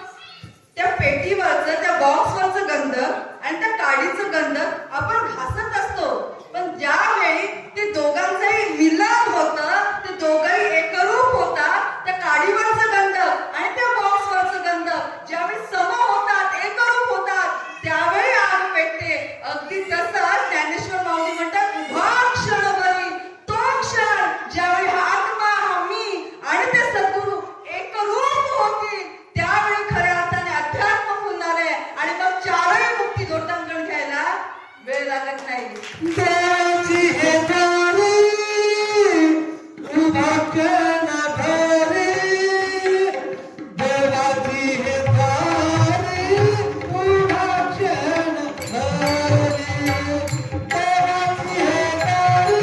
त्या पेटीवरचं, त्या बॉक्सवरचं गंधक आणि त्या काडीचं गंधक आपण घासत असतो, पण ज्यावेळी ते दोघांचंही मिलन होतं, ते दोघंही एकरूप होतात, त्या काडीवरचं गंधक आणि त्या बॉक्सवरचं गंधक ज्यावेळी सम होतात, एकरूप होतात, त्यावेळी आग पेटते. अगदी तसंच ज्ञानेश्वर माऊली म्हणतात, उभा क्षण भरी. तो क्षण ज्यावेळी हा आत्मा, हा मी आणि ते सद्गुरू एकरूप होतील, त्यावेळी खऱ्या अर्थाने अध्यात्म फुलणार आहे आणि मग चारही मुक्ती लोटांगण घ्यायला वेळ लागत नाही. देवाची हे दारी उभा क्षण भरी, देवाची हे दारी उभा क्षण भरी, देवाची हे दारी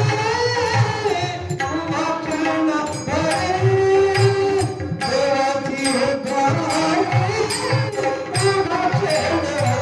उभा क्षण भरी, देवाची हे दारी उभा क्षण भरी.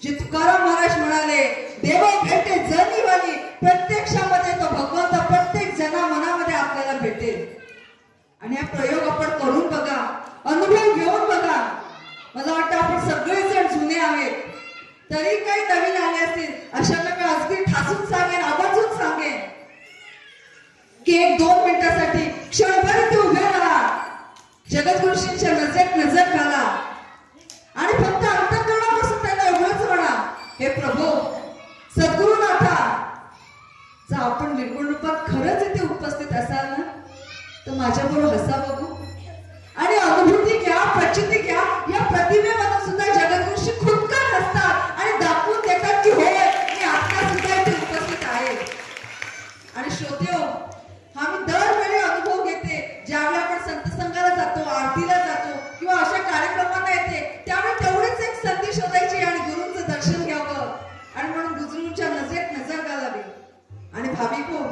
जे तुकाराम महाराज म्हणाले, देव भेटे जनीवाली. प्रत्यक्षामध्ये तो भगवंत प्रत्येक जना मनामध्ये आपल्याला भेटेल. आणि हा प्रयोग आपण करून बघा, अनुभव घेऊन बघा. मला वाटतं आपण सगळेजण जुने आहेत, तरी काही नवीन आले असतील. अशाला मी अगदी ठासून सांगेन, आवर्जून सांगेन की 1-2 मिनिटासाठी क्षणभर इथे उभे राहा, जगद्गुरुशींच्या नजरेत नजर घाला आणि फक्त अंतःकरणापासून त्यांना एवढंच म्हणा, हे प्रभू सद्गुरुनाथा, जर आपण निर्गुण रूपात खरंच इथे उपस्थित असाल ना, तर माझ्याबरोबर हसा बघू आणि अनुभूती घ्या, प्रचिती घ्या. या प्रतिमेमध्ये सुद्धा जगद्गुरुशी खुदकन असतात आणि दाखवून देतात की होय, मी आता सुद्धा इथे उपस्थित आहे. आणि श्रोतेहो, हा मी दरवेळी अनुभव घेते, ज्यावेळी आपण संत संघाला जातो, आरतीला जातो किंवा अशा कार्यक्रमांना येते, त्यावेळी तेवढीच एक संधी शोधायची आणि गुरूंचं दर्शन घ्यावं आणि म्हणून गुरुंच्या नजरेत नजर घालावी. आणि भाविको,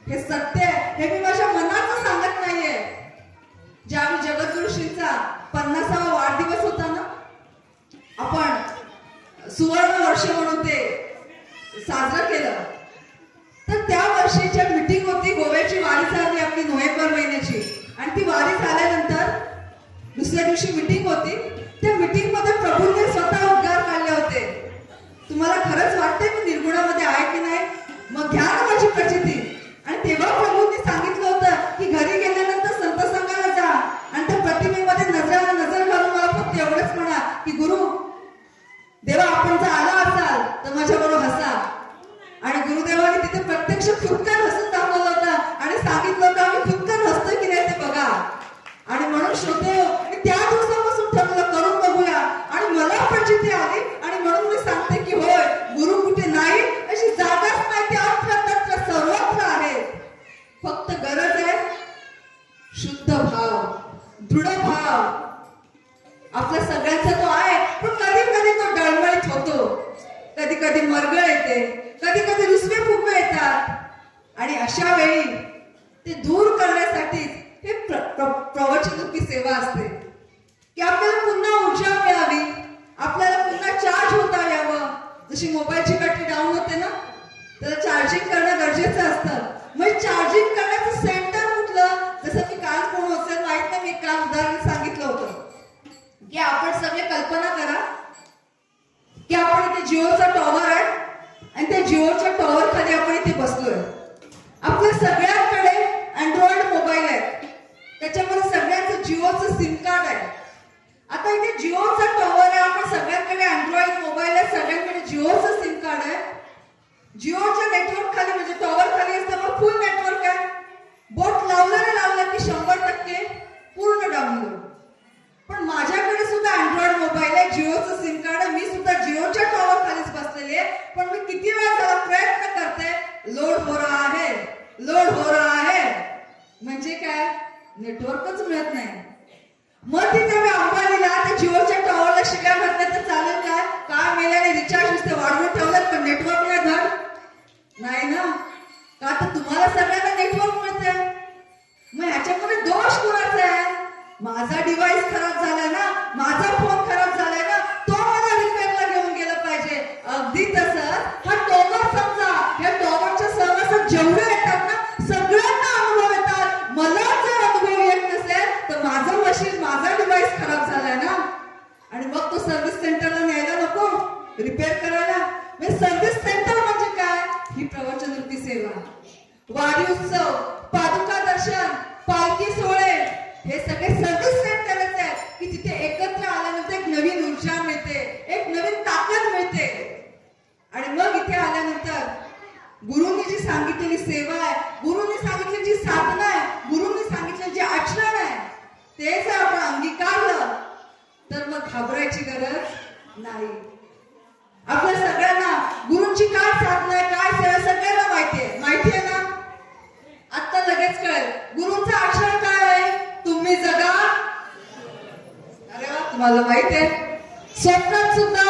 हे सत्य आहे, हे मी माझ्या मनाचं सांगत नाहीये. ज्यावेळी जगद्गुरुशींचा 50वा वाढदिवस होता ना, आपण सुवर्ण वर्ष म्हणून ते साजरं केलं, तर त्या वर्षीच्या मीटिंग होती, गोव्याची वारी झाली आपली नोव्हेंबर महिन्याची. आणि ती वारी झाल्यानंतर दुसऱ्या दिवशी मीटिंग होती. त्या मीटिंग मध्ये प्रभूंनी स्वतः उद्गार काढले होते. तुम्हाला खरंच वाटतंय मी निर्गुणामध्ये आहे की नाही? मग घ्या ना माझी प्रचिती. आणि तेव्हा प्रभूंनी सांगितलं होतं की घरी गेल्यानंतर संत संघाला जा आणि त्या प्रतिमेमध्ये नजराला नजर घालून मला फक्त एवढंच म्हणा की गुरु देवा, आपण जर आला असाल तर माझ्याबरोबर हसा. आणि गुरुदेवाने तिथे प्रत्यक्ष खुदकन हसून दाखवलं होतं आणि सांगितलं होतं आम्ही खुदकन हसतोय की नाही ते बघा. आणि म्हणून श्रोते, मी त्या दिवसापासून ठरवलं करून बघूया आणि मला प्रचिती आली. आणि म्हणून मी सांगते की होय, गुरु कुठे नाही अशी जागाच नाही, ते अत्र सर्वत्र आहे. फक्त गरज आहे शुद्ध भाव, दृढ भाव. आपल्या सगळ्यांचा तो आहे, पण कधी कधी तो डळमळीत होतो, कधी कधी मरगळ येते, कधी कधी रुसवे फुगवे येतात. आणि अशा वेळी ते दूर करण्यासाठी हे प्रवचनरूपी सेवा असते की आपल्याला पुन्हा ऊर्जा मिळावी, आपल्याला पुन्हा चार्ज होता यावं. जशी मोबाईलची बॅटरी डाऊन होते ना, त्याला चार्जिंग करणं गरजेचं असतं. मग चार्जिंग करण्याचं सेंटर कुठलं? जसं की काल कोण असेल माहित नाही, मी काल उदाहरण सांगितलं होतं की आपण सगळे कल्पना करा की आपण इथे जिओचा टॉवर आहे आणि त्या जिओच्या टॉवर खाली आपण इथे बसलोय. आपल्या सगळ्यांकडे अँड्रॉइड मोबाईल आहे, त्याच्यामध्ये सगळ्यांचं जिओचं सिम कार्ड आहे. आता इथे जिओचा टॉवर आहे, आपण सगळ्यांकडे अँड्रॉइड मोबाईल आहे, सगळ्यांकडे जिओचं सिम कार्ड आहे. जिओच्या नेटवर्क खाली म्हणजे टॉवर खाली असल्यावर फुल नेटवर्क आहे. बोट लावलं की 100% पूर्ण डाउनलोड. पण माझ्याकडे सुद्धा अँड्रॉइड मोबाईल आहे, जिओचं सिम कार्ड आहे, मी सुद्धा जिओच्या टॉवर खालीच बसलेली आहे. पण मी किती वेळा झाला प्रयत्न करते, लोड हो रहा है, लोड हो रहा है. म्हणजे काय, नेटवर्कच मिळत नाही. मग तिथे मी अंबानीला त्या जिओच्या टॉवरला शिव्या घातल्या तर चालेल काय? काय मेल्याने रिचार्ज नुसते वाढवून ठेवलं पण नेटवर्क नाही धड नाही ना, का तर तुम्हाला सगळ्यांना नेटवर्क मिळते. मग ह्याच्यामध्ये दोष कोणाचा आहे? माझा डिव्हाइस खराब झालाय ना, माझा फोन खराब झालाय ना, तो मला रिपेअरला घेऊन गेला पाहिजे. अगदी तसंच हा टॉवर समजा, या टॉवरच्या सहवासात जेवढे येतात ना, सगळ्यांना अनुभव येतात. मला जर अनुभव येत नसेल तर माझं मशीन, माझा डिव्हाइस खराब झालाय ना, आणि मग तो सर्व्हिस सेंटरला न्यायला नको रिपेअर करायला. सर्व्हिस सेंटर म्हणजे काय? ही प्रवचनरूपी सेवा, वारी उत्सव, पादुका दर्शन, पालखी सोहळे, हे सगळे सर्व्हिस सेंटरच आहेत की तिथे एकत्र आल्यानंतर एक नवीन ऊर्जा मिळते, एक नवीन ताकद मिळते. आणि मग इथे आल्यानंतर गुरुंनी जी सांगितलेली सेवा आहे, गुरुंनी सांगितलेली जी साधना आहे, गुरुंनी सांगितलेलं जे आचरण आहे, ते जर आपण अंगीकारलं तर मग घाबरायची गरज नाही. आपल्या सगळ्यांना गुरुंची काय साधना आहे, काय सेवा सगळ्यांना माहिती आहे ना. आता लगेच कळेल गुरुंचं आचरण काय आहे. तुम्ही जगा, अरे वा, तुम्हाला माहित आहे. स्वप्नात सुद्धा,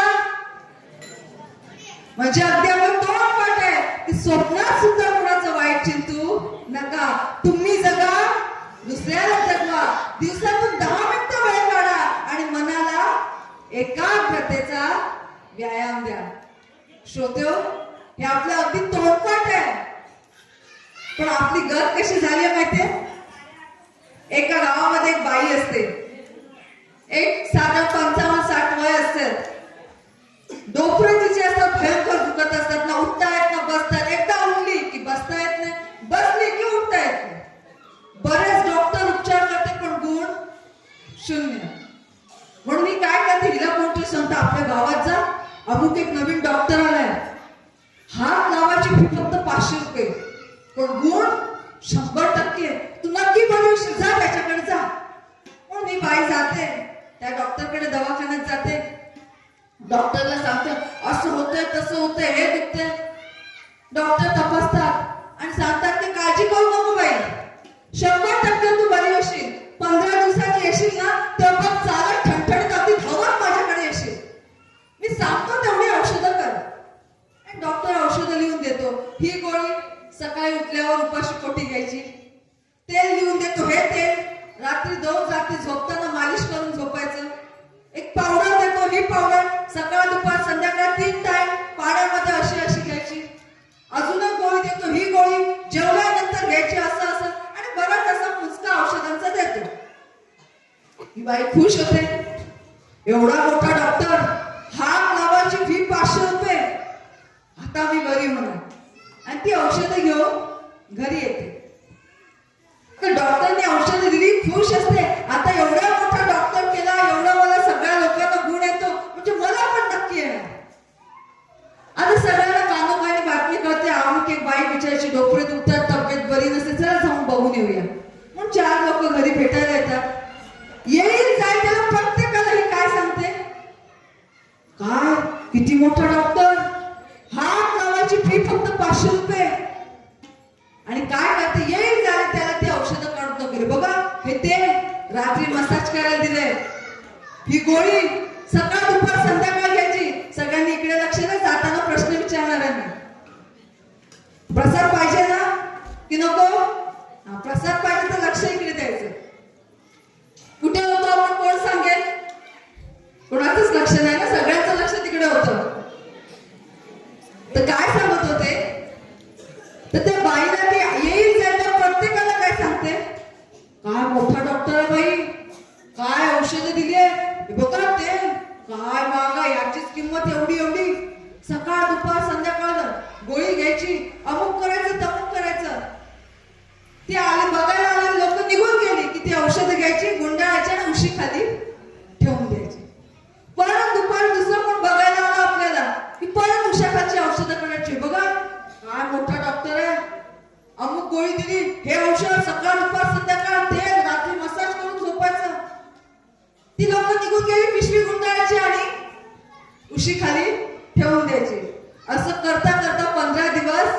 म्हणजे अगदी आपण तोंड पाठ आहे की स्वप्नात सुद्धा कुणाचं वाईट चिंतू नका. तुम्ही जगा, दुसऱ्याला जगवा. दिवसातून 10 मिनिटं वेळ काढा आणि मनाला एकाग्रतेचा व्यायाम द्या. श्रोत्यो, हे आपलं अगदी तोंडपाठ आहे, पण आपली गत कशी झाली आहे माहितीये? एका गावामध्ये एक बाई असते, एक साधारण 55-60 वय असेल. डोकरे तिचे असतात, भयंकर दुखत असतात, ना उठता येत ना बसतात. एकदा उठली की बसता येत नाही, बसली की उठता येत अमुक एक नवीन डॉक्टर आलाय, हात लावायची फी फक्त 500 रुपये, पण गुण 100%. तू नक्की बरी होशील, जा त्याच्याकडे जा. पण मी बाई जाते त्या डॉक्टरकडे, दवाखान्यात जाते. डॉक्टरला सांगते असं होतंय तसं होतंय, हे दुखतंय. डॉक्टर तपासतात आणि सांगतात की काळजी करू नको बाई, 100% तू बरी होशील. 15 दिवसांनी येशील ना तेव्हा चालत ठणठणीत अगदी धावत माझ्याकडे येशील. मी सांगतो तेवढी औषधं कर. आणि डॉक्टर औषधं लिहून देतो. ही गोळी सकाळी उठल्यावर उपाशी पोटी घ्यायची. तेल लिहून देतो, हे तेल रात्री 2 रात्री झोपताना मालिश करून झोपायचं. एक पावडर देतो, ही पावडर सकाळ दुपार संध्याकाळ 3 टाइम पाण्यामध्ये अशी अशी घ्यायची. अजून एक गोळी देतो, ही गोळी जेवल्यानंतर घ्यायची, असं असं. आणि बराच असा पुचका औषधांचा देतो. ही बाई खुश होते. एवढा मोठा डॉक्टर, हात लावायची फी 500 रुपये, आता मी बरी होणार. आणि ती औषधं घेऊन घरी येते. तर डॉक्टरने औषधं दिली, खुश असते. आता एवढा मोठा डॉक्टर केला, एवढा मला सगळ्या लोकांना गुण येतो, म्हणजे मला पण नक्की येणार. आता सगळ्यांना कानोकानी बातमी कळते, अमुक एक बाई बिचाराची डोकळे दुखतात, तब्येत बरी नसते, चला जाऊन बघून येऊया. म्हणून 4 लोक घरी भेटायला येतात. येईल जाईल त्याला प्रत्येकाला ही काय सांगते, काय किती मोठा डॉक्टर, हात लावायची फी फक्त 500 रुपये. आणि काय करते, येईल जाईल त्याला ते औषधं काढून वगैरे. बघा हे तेल रात्री मसाज करायला दिले, ही गोळी सकाळ दुपार संध्याकाळ घ्यायची. सगळ्यांनी इकडे लक्ष द्या, जाताना प्रश्न विचारणार आहे मी. प्रसाद पाहिजे ना की नको? प्रसाद पाहिजे तर लक्ष इकडे द्यायचं. कुठे होतो आपण कोण सांगेल? कोणाचंच लक्ष नाही ना, सगळ्यांचं लक्ष तिकडे होतं. तर काय सांगत होते, तर त्या बाईला ते येईल जाईल तर प्रत्येकाला काय सांगते, काय मोठा डॉक्टर आहे बाई, काय औषधं दिली आहे, बघा ते काय मागा, याचीच किंमत एवढी एवढी. सकाळ दुपार संध्याकाळ गोळी घ्यायची, अमुक करायचं तमुक करायचं. ते आले बघायला आले लोक निघून गेली की ती औषधं घ्यायची, गुंडाळायची आणि उशी खाली ठेवून द्यायची. परत दुपारी दुसरं कोण बघायला आलं आपल्याला की परत उशाखाची औषधं करायची. बघा काय मोठा डॉक्टर आहे, अमुक गोळी दिली, हे औषध सकाळ दुपार संध्याकाळ, तेल रात्री मसाज करून झोपायचं. ती लोक निघून गेली, पिशवी गुंडाळायची आणि उशी खाली ठेवून द्यायची. असं करता करता 15 दिवस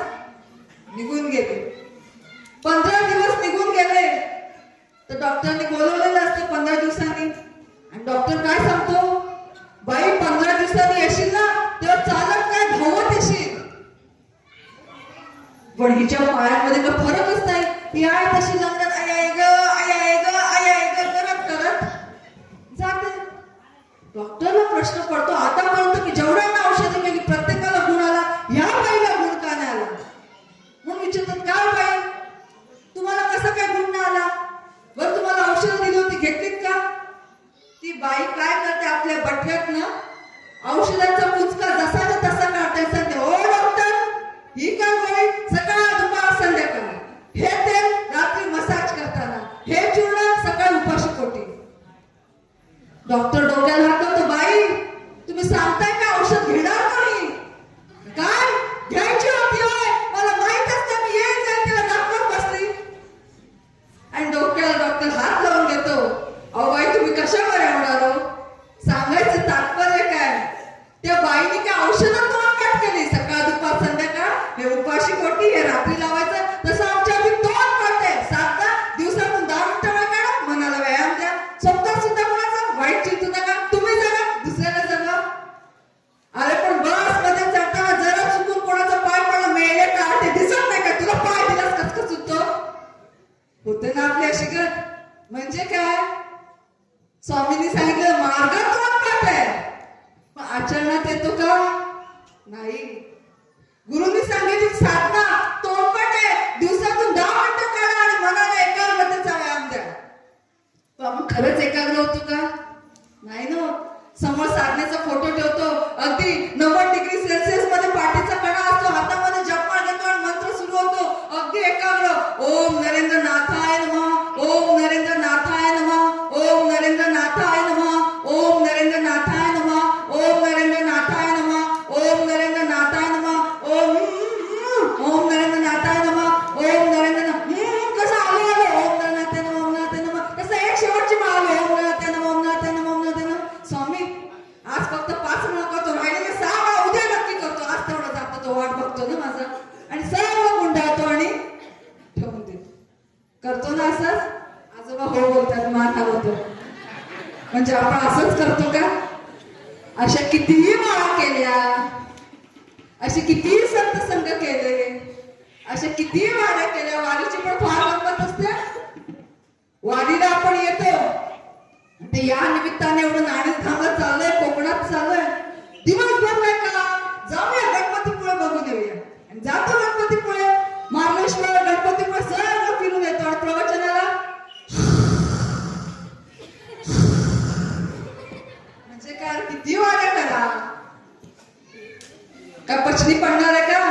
निघून गेले. 15 दिवस निघून गेले तर डॉक्टरने बोलवलेलं असतं 15 दिवसांनी. आणि डॉक्टर काय सांगतो, बाई 15 दिवसांनी येशील ना तेव्हा चालत काय धावत येशील. पण हिच्या पायांमध्ये का फरकच नाही. ही आहे तशी लग्नात आय आय ग आय आय ग आय आय ग करत करत जाते. डॉक्टरला प्रश्न पडतो आतापर्यंत की जेवढ्यांना औषधं केली प्रत्येकाला गुण आला, ह्या बाईला गुण का नाही आला? म्हणून विचारतात, काय बाई तुम्हाला कसं काय गुण नाही आला? बरं तुम्हाला औषधं दिली होती, घेतलीत का? ती बाई काय करते, आपल्या बटव्यातनं औषधाचा पुचका जसाचा तसा काढते. सांगते, ओ डॉक्टर ही काय गोळी सकाळ दुपार संध्याकाळ, हे तेल रात्री मसाज करताना, हे चूर्ण सकाळ उपाशी पोटी. डॉक्टर डोक्याला हात लावतो, बाई तुम्ही सांगताय का औषध घेणार कोणी? काय घ्यायची होती होय, मला माहितच नाही, मी येईल जाईल त्याला दाखवत बसली. आणि डोक्याला डॉक्टर हात लावून घेतो, अहो बाई तुम्ही कशावर एवढा हो? सांगायचं तात्पर्य काय? त्या बाईने काय औषधं तोंड काट केली, सकाळ दुपार संध्याकाळ हे उपाशी पोटी, हे रात्री लावायचं. तसं आमच्या आधी तोंड काढते, 7 दिवसातून 10 मिनिटं वेळ काढा, मनाला व्यायाम द्या. स्वतः सुद्धा कोणाचा वाईट चिंतू नका, तुम्ही जगा दुसऱ्याला जगा. अरे पण बस मध्ये चढताना जरा चुकून कोणाचा पाय पडला, मेले का ते दिसत नाही का तुला? पाय दिलास कचकच होतो होते ना आपल्या शिकत. म्हणजे काय, स्वामींनी सांगितलं मार्ग तोंड काट आहे, पण आचरणात येतो का? नाही. गुरुंनी सांगितली साधना तोंडपाठ आहे, दिवसातून 10 मिनिटं काढा आणि मनाला एकाग्रतेचा व्यायाम द्या. पण आपण खरंच एकाग्र होतो का? नाही ना. समोर साधनेचा फोटो ठेवतो, अगदी 90 डिग्री सेल्सिअस मध्ये पाठीचा कणा असतो, हातामध्ये जपमाळ घेतो आणि मंत्र सुरू होतो, अगदी एकाग्र. ओम नरेंद्र नाथाय नमः, ओम नरेंद्र नाथाय नमः, ओम नरेंद्र नाथाय नमः, ओम नरेंद्र नाथाय नमः, ओम नरेंद्र नाथाय नमः. असंच आजोबा हो बोलतात मान हलवतो म्हणजे आपण असंच करतो का अशा कितीही माळा केल्या असे कितीही संत संग केले अशा कितीही वाड्या केल्या वारीची पण फार गंमत असते वारीला आपण येतो ते या निमित्ताने एवढं नाणेधांगत चाललंय कोकणात चाललंय दिवसभर नाही का जाऊया गणपतीपुळे बघून येऊया आणि जातो गणपतीपुळे मार्लेश्वर गणपतीपुळे सगळं फिरून येतो आणि प्रवचनाला म्हणजे काय किती वाड्या करा का पचनी पडणार आहे का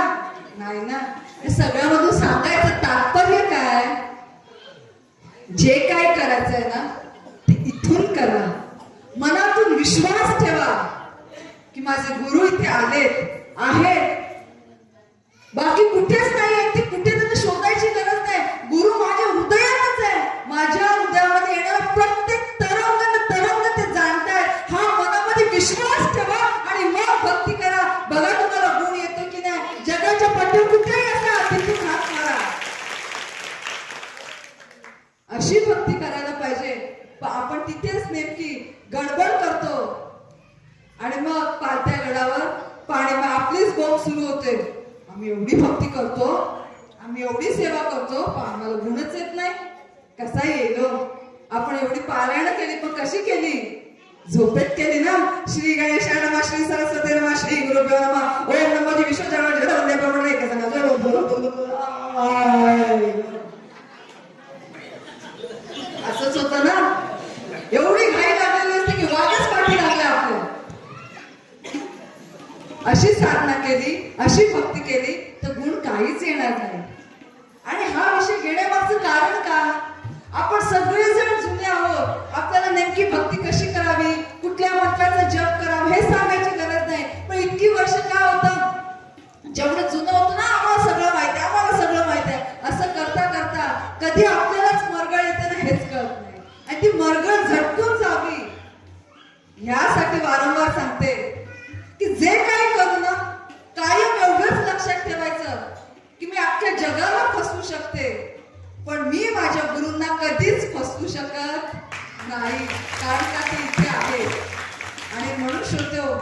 नाही ना हे सगळ्यामधून सांगायचं तात्पर्य काय जे काय करायचंय ना ते इथून करा मनातून विश्वास ठेवा की माझे गुरु इथे आलेत आहेत बाकी कुठेच नाही ते कुठे त्यांना शोधायची गरज नाही गुरु माझ्या हृदयातच आहे माझ्या हृदयामध्ये येणारा प्रत्येक तरंग ते जाणतायत हा मनामध्ये विश्वास ठेवा आणि मग भक्ती करा बघा तुम्हाला गुण येतो की नाही जगाच्या पाठीवर कुठेही असा तिथून हात मारा अशी भक्ती करायला पाहिजे पण आपण तिथेच नेमकी गडबड करतो आणि मग पालत्या गडावर पाणी मग आपलीच बोंब सुरू होते आम्ही एवढी भक्ती करतो आम्ही एवढी सेवा करतो पण आम्हाला गुणच येत नाही कसा येईल आपण एवढी पारायण केली पण कशी केली झोपेत केली ना श्री गणेशा नमा श्री सरस्वती नमा श्री गुरुभ्यो नमः ओम नमो विश्वजन्म जडवंदे प्रमाणे एक सांगा असंच होतं ना एवढी घाई लागलेली असते की वागच पाठी लागल्या आपल्या अशी साधना केली अशी भक्ती केली तर गुण काहीच येणार नाही आणि हा विषय घेण्यामागचं कारण का आपण सगळेजण जुने आहोत आपल्याला नेमकी भक्ती कशी करावी कुठल्या मंत्राचा जप करावा हे सांगायची गरज नाही पण इतकी वर्ष काय होतं जेवढं जुनं होतं ना आम्हाला सगळं माहिती आहे असं करता करता कधी आपल्यालाच मरगळ येते ना हेच कळत नाही आणि ती मरगळ झटकून जावी ह्यासाठी वारंवार सांगते की जे काही करू ना कायम एवढंच लक्षात ठेवायचं की मी अख्ख्या जगाला फसवू शकते पण मी माझ्या गुरूंना कधीच फसवू शकत नाही कारण का ते इथे आहे आणि म्हणून श्रोतेहो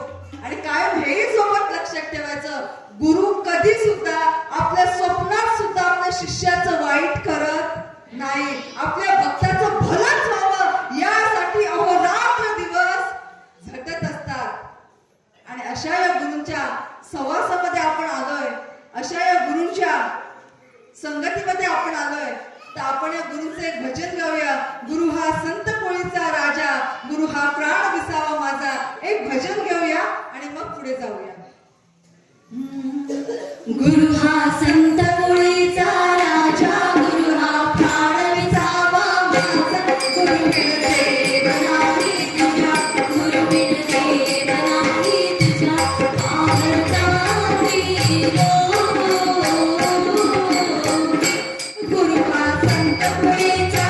आणि कायम हेही सोबत लक्षात ठेवायचं गुरु कधी सुद्धा आपल्या स्वप्नात सुद्धा आपल्या शिष्याचं वाईट करत नाही आपल्या भक्ताचं भलंच व्हावं यासाठी अहोरात्र दिवस झटत असतात आणि अशा या गुरूंच्या सहवासामध्ये आपण आलोय अशा या गुरूंच्या संगतीमध्ये आपण आलोय तर आपण या गुरुचं एक भजन गाऊया गुरु हा संत कोळीचा राजा गुरु हा प्राण विसावा माझा एक भजन घेऊया आणि मग पुढे जाऊया गुरु हा संत कोळीचा राजा गुरु हा प्राण विसावा माझा गुरु बिन देव नाही तुझ्या गुरु बिन देव नाही तुझ्या आवडता वीरो गुरु हा संत कोळीचा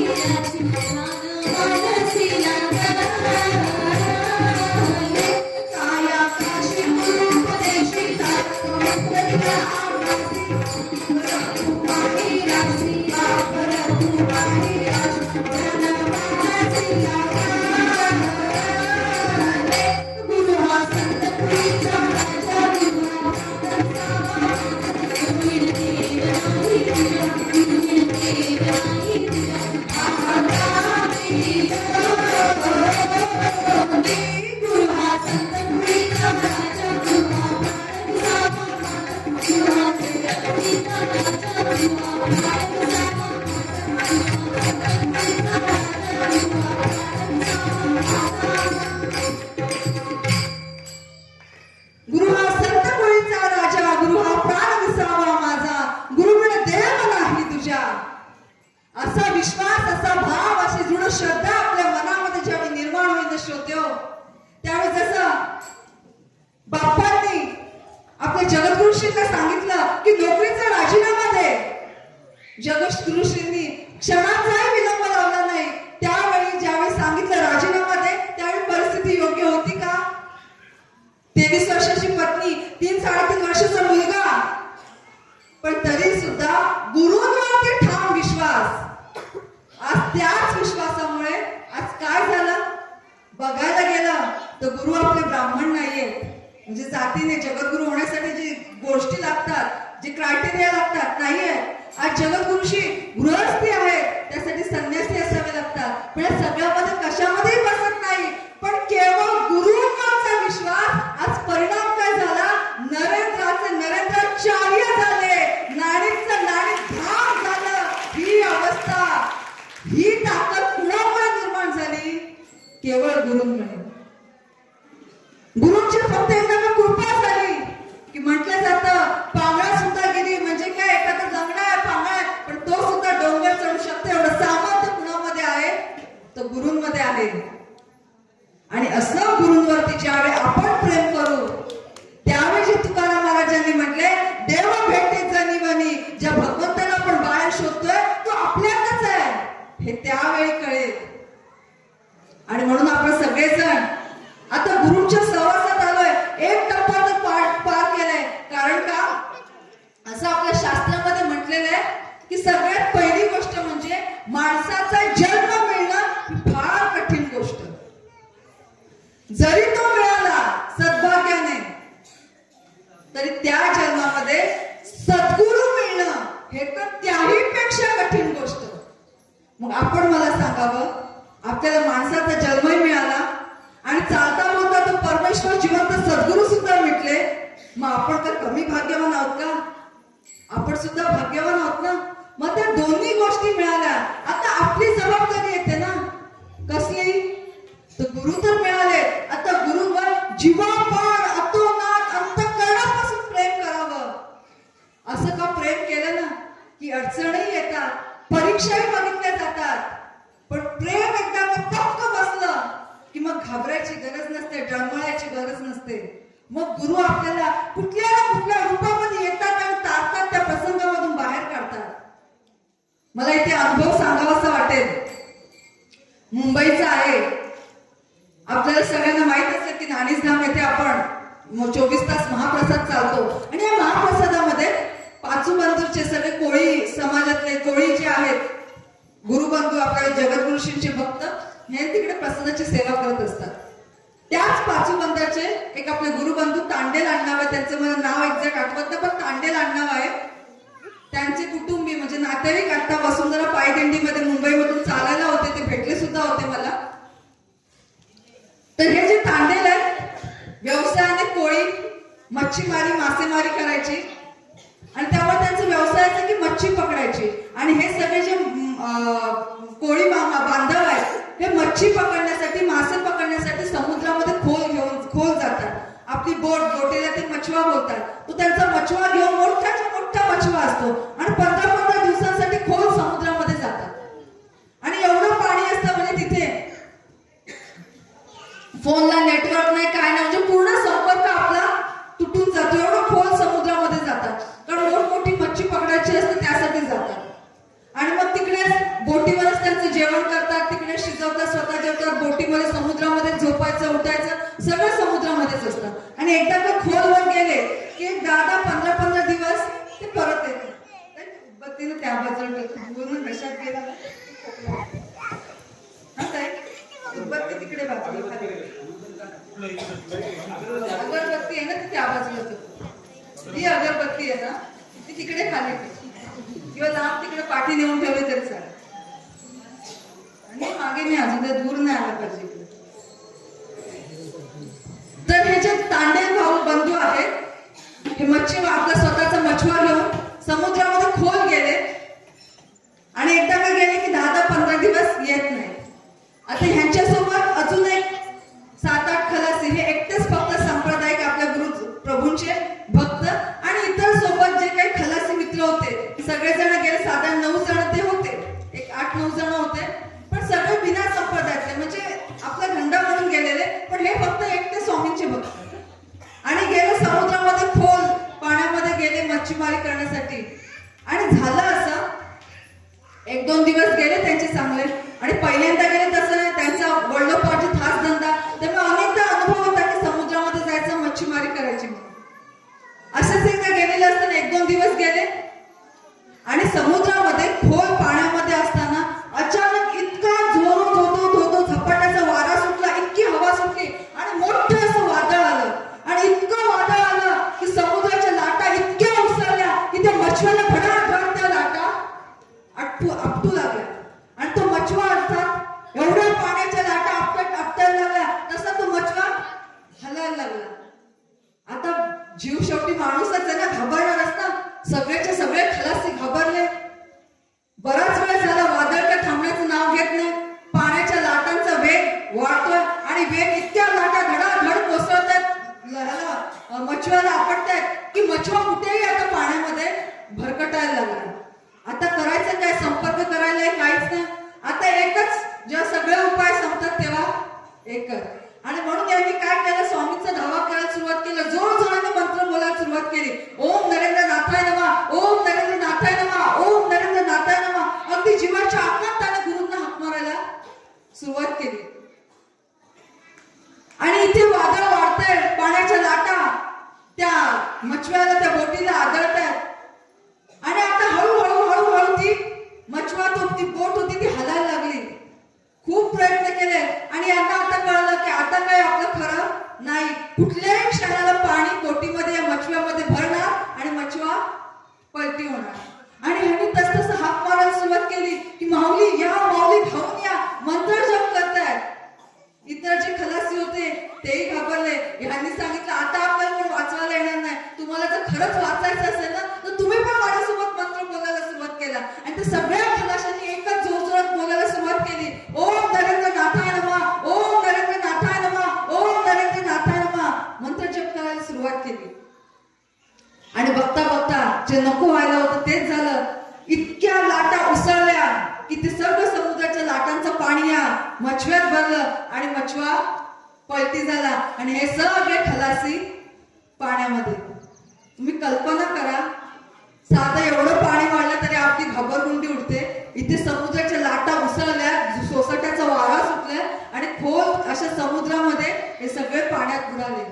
माहिराची मान मानसी लागले काया काशी उपदेशी तात्पर्य आभासी परतु माहिराची परतु माहिराची मान मानसी लागले गुरु हा संत पुरीचा राजा गुरु गुरु हा संत कोळीचा राजा, गुरु हा प्राण विसावा माझा, गुरुविण देव नाही तुझ्या. असा विश्वास, असा भाव, अशी दृढ श्रद्धा आपल्या मनामध्ये ज्यावेळी निर्माण होईन श्रोत्यो, त्यावेळी जसं बाप्पांनी आपल्या जगद्गुरुश्रींना सांगितलं की नोकरीचा राजीनामा दे, जगद्गुरुश्रींनी क्षणाचाही विलंब लावला नाही. त्यावेळी ज्यावेळी सांगितलं राजीनामा दे, त्यावेळी परिस्थिती योग्य होती का? 23 वर्षाची पत्नी, 3-3.5 वर्षाचा मुलगा, पण तरी सुद्धा गुरुंवरती ठाम विश्वास. आज त्याच विश्वासामुळे आज काय झालं बघायला गेलं तर गुरु आपले ब्राह्मण नाहीयेत. म्हणजे जातीने जगद्गुरु होण्यासाठी जी गोष्टी लागतात, जे क्रायटेरिया लागतात नाहीये. आज जगद्गुरुशी गृहस्थी आहेत, त्यासाठी संन्यासी असावे लागतात. पण या सगळ्यामध्ये कशामध्येही बसत नाही, पण केवळ गुरुंवरचा विश्वास. आज परिणाम काय झाला? नरेंद्राचे नरेंद्राचार्य झाले, नाणीचं नाणीधाम झालं. ही अवस्था, ही ताकद कुणामुळे निर्माण झाली? केवळ गुरुंमुळे. गुरुंची फक्त एकदा कृपा झाली की म्हटलं जातं पांगळा सुद्धा गेली म्हणजे काय, एखादा लंगडा आहे पांगळा आहे, पण तो सुद्धा डोंगर चढू शकतो. एवढं सामर्थ्य कुणामध्ये आहे? तर गुरुंमध्ये आहे. आणि असं गुरुंवरती ज्यावेळी आपण प्रेम करू, त्यावेळी जे तुकाराम महाराजांनी म्हटले, देव भेटे जनिवनी, ज्या भगवंताला आपण बाहेर शोधतोय तो आपल्यातच आहे, हे त्यावेळी कळेल. आणि म्हणून आपण सगळेजण आता गुरुंच्या सहवासात आलोय. एक टप्पा तर पार केलाय. कारण का? असं आपल्या शास्त्रामध्ये म्हटलेलं आहे की सगळ्यात पहिली गोष्ट म्हणजे माणसाचा जन्म मिळणं ही फार कठीण गोष्ट. जरी तो मिळाला सद्भाग्याने, तरी त्या जन्मामध्ये सद्गुरु मिळणं हे तर त्याही पेक्षा कठीण गोष्ट. मग आपण मला सांगावं, आपल्याला माणसाचा जन्मही मिळाला आणि चालता बोलता तो परमेश्वर जिवंत सद्गुरु सुद्धा भेटले, मग आपण तर कमी भाग्यवान आहोत का? आपण सुद्धा भाग्यवान आहोत ना. मग त्या दोन्ही गोष्टी मिळाल्या. आता आपली जबाबदारी येते ना, कसली? तर गुरु तर मिळाले, आता गुरुवर जीवापाड अतोनात अंतःकरणापासून प्रेम करावं. असं का प्रेम केलं ना की अडचणही येतात, परीक्षाही बघितल्या जातात, पण प्रेम एकदा पक्क बसलं की मग घाबरायची गरज नसते, डळमळायची गरज नसते. मग गुरु आपल्याला कुठल्या ना कुठल्या रूपामध्ये येतात आणि तारतात, त्या प्रसंगामधून बाहेर काढतात. मला इथे अनुभव सांगावासा वाटेल. मुंबईचा आहे, आपल्याला सगळ्यांना माहित असेल की नाणीधाम येथे आपण 24 तास महाप्रसाद चालतो. आणि या महाप्रसादामध्ये पाचूबंधूचे सगळे कोळी समाजातले कोळी जे आहेत, गुरुबंधू आपल्याला जगद्गुरुशींचे भक्त, हे तिकडे प्रसादाची सेवा करत असतात. त्याच पाचूबंधाचे एक आपले गुरुबंधू तांडेल आडनाव आहे, त्यांचं मला नाव एक्झॅक्ट आठवत नाही, पण तांडेल आडनाव आहे. त्यांचे कुटुंबी म्हणजे नातेवाईक आता वसुंधरा पायदिंडीमध्ये मुंबईमधून चालायला होते, ते भेटले सुद्धा होते मला. तर हे जे तांडेल आहेत, व्यवसायाने कोळी मच्छीमारी मासेमारी करायची आणि त्यामुळे त्यांचा व्यवसायाचा की मच्छी पकडायची. आणि हे सगळे जे कोळी बांधव आहेत, हे मच्छी पकडण्यासाठी मासे पकडण्यासाठी समुद्रामध्ये खोल जातात. आपली बोटीला ते मछवा बोलतात. तो त्यांचा मछवा घेऊन मोठाच्या मोठा मछवा असतो आणि 15-15 दिवसांसाठी खोल समुद्रामध्ये जातात. आणि एवढं पाणी असतं म्हणजे तिथे फोनला नेटवर्क नाही, काय नाही, म्हणजे पूर्ण संपर्क आपला तुटून जातो. एवढं खोल समुद्रामध्ये जातात, कारण मोठी मच्छी पकडायची असते त्यासाठी जातात. आणि मग तिकडे बोटीवरच त्यांचं जेवण करतात, तिकडे शिजवतात, स्वतः जेवतात, बोटीमध्ये समुद्रामध्ये झोपायचं उठायचं सगळं समुद्रामध्येच असतं. आणि एकदा का खोलवर गेले की दादा 15-15 दिवस ते परत येतात. उदबत्तीनं त्या बाजूला पूर्ण कशात गेला हा काय उदबत्ती तिकडे बाजूला खाली. अगरबत्ती आहे ना ती त्या बाजूला होती. ही अगरबत्ती आहे ना ती तिकडे खाली किंवा लांब तिकडे पाठी नेऊन ठेवली तरी चालेल. आणि मागे मी अजून दूर नाही आला पाहिजे इकडे. तर हे जे तांडे भाऊ बंधू आहेत हे मच्छी आपला स्वतःचा मछुआ घेऊन समुद्रामध्ये खोल गेले आणि एकदा का गेले की 10-15 दिवस येत नाही. आता ह्यांच्यासोबत अजून एक 7-8 खलासी हे एकटेच फक्त सांप्रदायिक आपल्या गुरु प्रभूंचे भक्त आणि इतर सोबत जे काही खलासी मित्र होते सगळेजण गेले. साधारण 9 जण ते होते, एक 8-9 जण होते, पण सगळे बिना संप्रदायातले म्हणजे आपल्या घंडामधून गेलेले, पण हे फक्त एकटे स्वामींचे भक्त. आणि गेले समुद्रामध्ये खोल पाण्यामध्ये गेले मच्छीमारी करण्यासाठी. आणि झालं असं 1-2 दिवस गेले त्यांचे चांगले आणि पहिल्यांदा गेले तसं नाही, त्यांचा वडलोपाची खास धंदा, त्यामुळे अनेकदा अनुभव होता की समुद्रामध्ये जायचं मच्छीमारी करायची म्हणून. असंच एकदा गेलेले असताना 1-2 दिवस गेले आणि समुद्रामध्ये खोल पाण्यामध्ये असताना अचानक इतका धो झपाट्याचा वारा सुटला, इतकी हवा सुटली आणि मोठं असं वादळ आलं. आणि इतकं वादळ आलं की समुद्राच्या लाटा इतक्या उसळल्या की त्या मच्छीला भडाभड त्या लाटा आपटू लागल्या. आणि तो मछुआ अर्थात एवढ्या पाण्याच्या लाटा आपटायला लागल्या तसा तो मछुआ हलायला लागला. आता जीव शेवटी माणूसच आहे ना, घाबरणारच ना. सगळेचे सगळे खलासी घाबरले. बराच वेळ झाला वादळ काय थांबण्याचं नाव घेत नाही. पाण्याच्या लाटांचा वेग वाढतोय आणि वेग इतक्या लाटा धडाधड कोसळतात मछुआला आपटतायत की मछुआ कुठेही आता पाण्यामध्ये भरकटायला लागला. आता करायचं काय, संपर्क करायला काहीच नाही. आता एकच, जेव्हा सगळे उपाय संपतात तेव्हा एकच. आणि म्हणून यांनी काय केलं, स्वामींचा धावा करायला सुरुवात केली, जोरजोराने मंत्र बोलायला सुरुवात केली. ओम नरेंद्र नाथाय नमः, ओम नरेंद्र नाथाय नमः, ओम नरेंद्र नाथाय नमः. अगदी जीवाच्या आकांताने गुरूंना हाक मारायला सुरुवात केली. आणि इथे वादळ वाढतंय, पाण्याच्या लाटा त्या मछुआला त्या बोटीला आदळतायत. आणि आता हळूहळू ती मछुआ ती बोट होती ती हलायला लागली. खूप प्रयत्न केले आणि यांना आता कळलं की आता काय आपलं खरं नाही. कुठल्याही क्षणाला पाणी बोटीमध्ये या मछुआमध्ये भरणार आणि मछुआ पलटी होणार. आणि ह्यांनी तसतसं हाक मारायला सुरुवात केली की माऊली या, माऊली धावून या, मंत्र जप करतायत. इतर जे खलासी होते तेही घाबरले. ह्यांनी सांगितलं आता आपल्याला कोण वाचवायला येणार नाही, तुम्हाला जर खरंच वाचायचं असेल ना तर तुम्ही पण माझ्यासोबत मंत्र बोलायला सुरुवात केला. आणि त्या सगळ्या खलाशांनी एकच जोरजोरात बोलायला सुरुवात केली. ओम नरेंद्र नाथाय नमः, ओम नरेंद्र नाथाय नमः, ओम नरेंद्र नाथाय नमः. मंत्र जप करायला सुरुवात केली. आणि बघता बघता जे नको व्हायला होतं तेच झालं. इतक्या लाटा उसळल्या की ते सगळं समुद्राच्या लाटांचं पाणी या मछुआत भरलं आणि मछुआ पलटी झाला. आणि हे सगळे खलासी पाण्यामध्ये. तुम्ही कल्पना करा, साधं एवढं पाणी वाढलं तरी आपली घाबरगुंडी उडते. इथे समुद्राच्या लाटा उसळल्या, सोसाट्याचा वारा सुटलाय आणि खोल अशा समुद्रामध्ये हे सगळे पाण्यात बुडाले.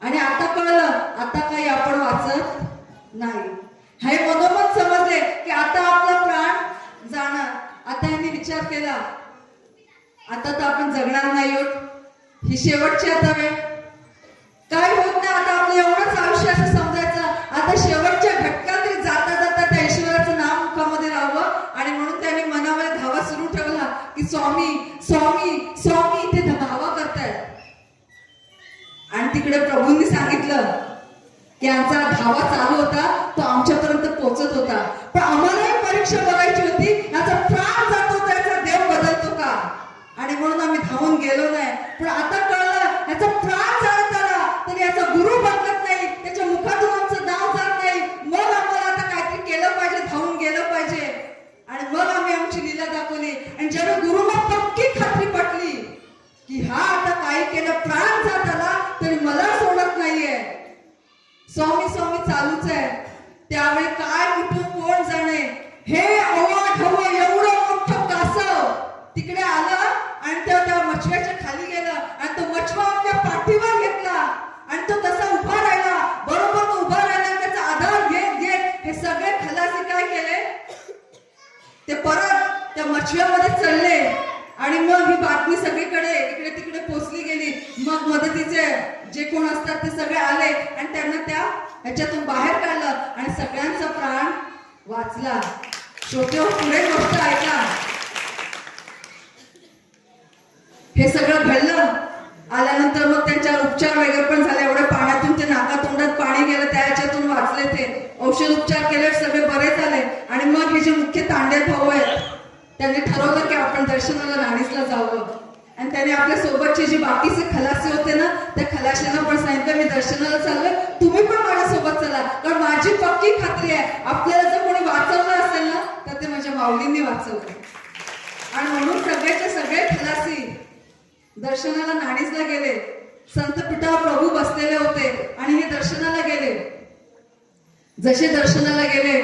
आणि आता कळलं आता काही आपण वाचत नाही. हे मनोमन समजले की आता आपला प्राण जाणार. आता यांनी विचार केला आता तर आपण जगणार नाही आहोत, ही शेवटची आता वेळ, काय होत नाही आता आपलं एवढंच आयुष्य असं समजायचं. आता शेवटच्या घटकात तरी जाता जाता त्या ईश्वराचं नाव मुखामध्ये राहावं. आणि म्हणून त्यांनी मनामध्ये धावा सुरू ठेवला की स्वामी स्वामी स्वामी. ते धावा करतायत. आणि तिकडे प्रभूंनी सांगितलं की आमचा धावा चालू होता तो आमच्यापर्यंत पोहोचत होता, पण आम्हालाही परीक्षा बघायची होती याचा प्राण जातो त्याचा देव बदलतो का. आणि म्हणून आम्ही धावून गेलो नाही. पण आता कळलं याचा प्राण जात आला तर याचा गुरु बदलत नाही, त्याच्या मुखातून आमचं नाव जात नाही. मग आम्हाला आता काहीतरी केलं पाहिजे, धावून गेलं पाहिजे. आणि मग आम्ही आमची लीला दाखवली. आणि जेव्हा गुरुला पक्की खात्री पटली की हा आता काही केलं, प्राण जात आला तरी मला सोडत नाहीये, स्वामी स्वामी चालूच आहे. त्यावेळी काय कुठून कोण जाणे, हे अवाढ हवं एवढं मोठं कासव तिकडे आणि त्या मछव्याच्या खाली गेलं आणि तो मछवा आपल्या पाठीवर घेतला आणि तो तसा उभा राहिला. बरोबर तो उभा राहिला, त्याचा आधार घेत घेत हे सगळे खलासी काय केले, ते परत त्या मछव्यामध्ये चढले आणि मग ही बातमी सगळीकडे इकडे तिकडे पोचली गेली. मग मदतीचे जे कोण असतात ते सगळे आले आणि त्यांना त्या ह्याच्यातून बाहेर काढलं आणि सगळ्यांचा प्राण वाचला. श्रोतेहो, पुढे गोष्ट ऐका. हे सगळं घडलं आल्यानंतर मग त्यांच्यावर उपचार वगैरे पण झाले. एवढ्या पाण्यातून ते नाकातोंडात पाणी गेलं, त्या ह्याच्यातून वाचले ते. औषध उपचार केले, सगळे बरे झाले. आणि मग हे जे मुख्य तांडेल भाऊ आहेत त्यांनी ठरवलं की आपण दर्शनाला नाणीसला जावं. आणि त्याने आपल्या सोबतचे जे बाकीचे खलासी होते ना, त्या खलाशांना पण सांगितलं मी दर्शनाला चाललोय, तुम्ही पण माझ्यासोबत चला. कारण माझी पक्की खात्री आहे आपल्याला जर कोणी वाचवलं असेल ना तर ते माझ्या माऊलींनी वाचवलं. आणि म्हणून सगळ्याचे सगळे खलासी दर्शनाला नाणीसला गेले. संत पीठावर प्रभू बसलेले होते आणि हे दर्शनाला गेले. जसे दर्शनाला गेले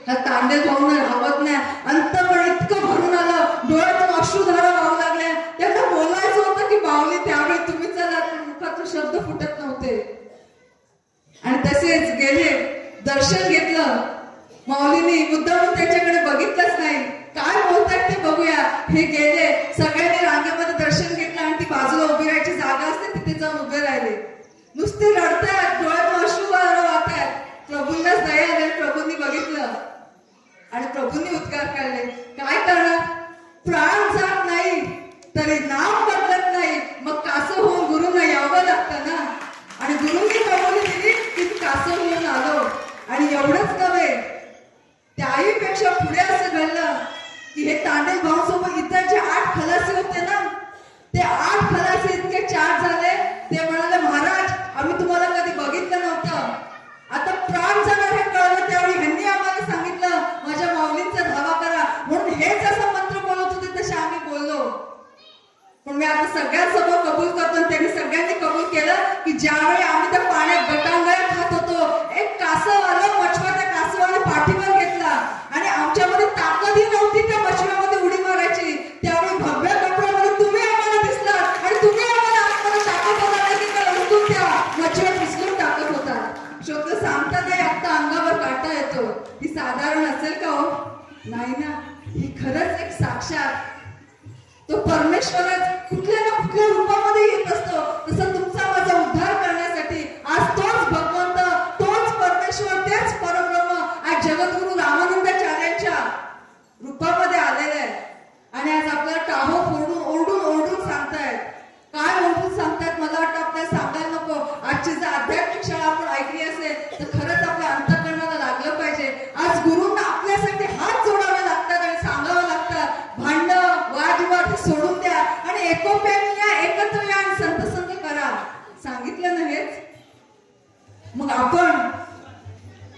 ह्या तांडेल भाऊंना राहत नाही, अंतःकरण इतकं भरून आलं, डोळ्यातून अश्रुधारा वाहू लागल्या. त्यांना बोलायचं होतं की माऊली त्यावेळी तुम्ही चला, मुखातून शब्द फुटत नव्हते. आणि तसेच गेले, दर्शन घेतलं. माऊलींनी मुद्दामून त्याच्याकडे बघितलंच नाही, काय बोलतात ते बघूया. हे गेले, सगळ्यांनी रांगेमध्ये दर्शन घेतलं आणि ती बाजूला उभी राहायची जागा असते तिथे जाऊन उभे राहिले. नुसते रडतायत, डोळ्यातून अश्रू वाहतायत. प्रभूंनाच दया आली, प्रभूंनी बघितलं आणि प्रभूंनी उद्गार काढले. काय करणार, प्राण जात नाही तरी नाम बदलत नाही, मग कासव होऊन गुरुंना यावं लागतं ना. आणि गुरुंनी कबुली दिली की कासव होऊन आलो. आणि एवढंच नव्हे, त्याहीपेक्षा पुढे असं घडलं की हे तांडेल भाऊसोबत इतर जे 8 खलासी होते ना, ते 8 खलासी इतके चार्ज झाले. ते म्हणाले महाराज आम्ही तुम्हाला कधी बघितलं नव्हतं, आता प्राण जाणार हे कळलं त्यावेळी ह्यांनी आम्हाला सांगितलं माझ्या माऊलींचा धावा करा, म्हणून हेच असं मंत्र बोलत होते तसे आम्ही बोललो. पण मी आता सगळ्यांसमोर कबूल करतो, त्यांनी सगळ्यांनी कबूल केलं की ज्यावेळी आम्ही त्या पाण्यात गटांगळ्या खात होतो, एक कासव आलं, मछवा त्या कासवाने पाठीवर घेतला आणि आमच्यामध्ये ताकदही नव्हती त्या मछव्यामध्ये उडी मारायची. त्यावेळी भगव्या कपड्यामध्ये तुम्ही आम्हाला दिसलात आणि तुम्ही आम्हाला आतमध्ये टाकत होता की उठून त्या मछव्यात विसरून टाकत होता. शोध सांगता ते आता अंगावर काटा येतो. ही साधारण असेल का हो? नाही ना, ही खरंच एक साक्षात तो परमेश्वरच कुठल्या ना कुठल्या रूपामध्ये येत असतो. तसं तुमचा माझा उद्धार करण्यासाठी आज तोच भगवंत, तोच परमेश्वर, तेच परब्रह्म आज जगद्गुरु रामानंदाचार्यांच्या रूपामध्ये आलेले आहे. आणि आज आपल्याला टाहो फोडून ओरडून ओरडून सांगतायत. काय ओरडून सांगतायत मला वाटतं आपल्याला सांगायला नको. आजची जर आध्यात्मिक शाळा आपण ऐकली असेल तर खरंच आपल्या अंतःकरणाला लागलं पाहिजे. आज गुरुंना आपल्यासाठी हात जोडावे लागतात आणि सांगावं लागतं, भांडण वादविवाद सोडून द्या आणि एकोप्याने या, एकत्र या आणि संतसंग करा. सांगितलं ना हेच. मग आपण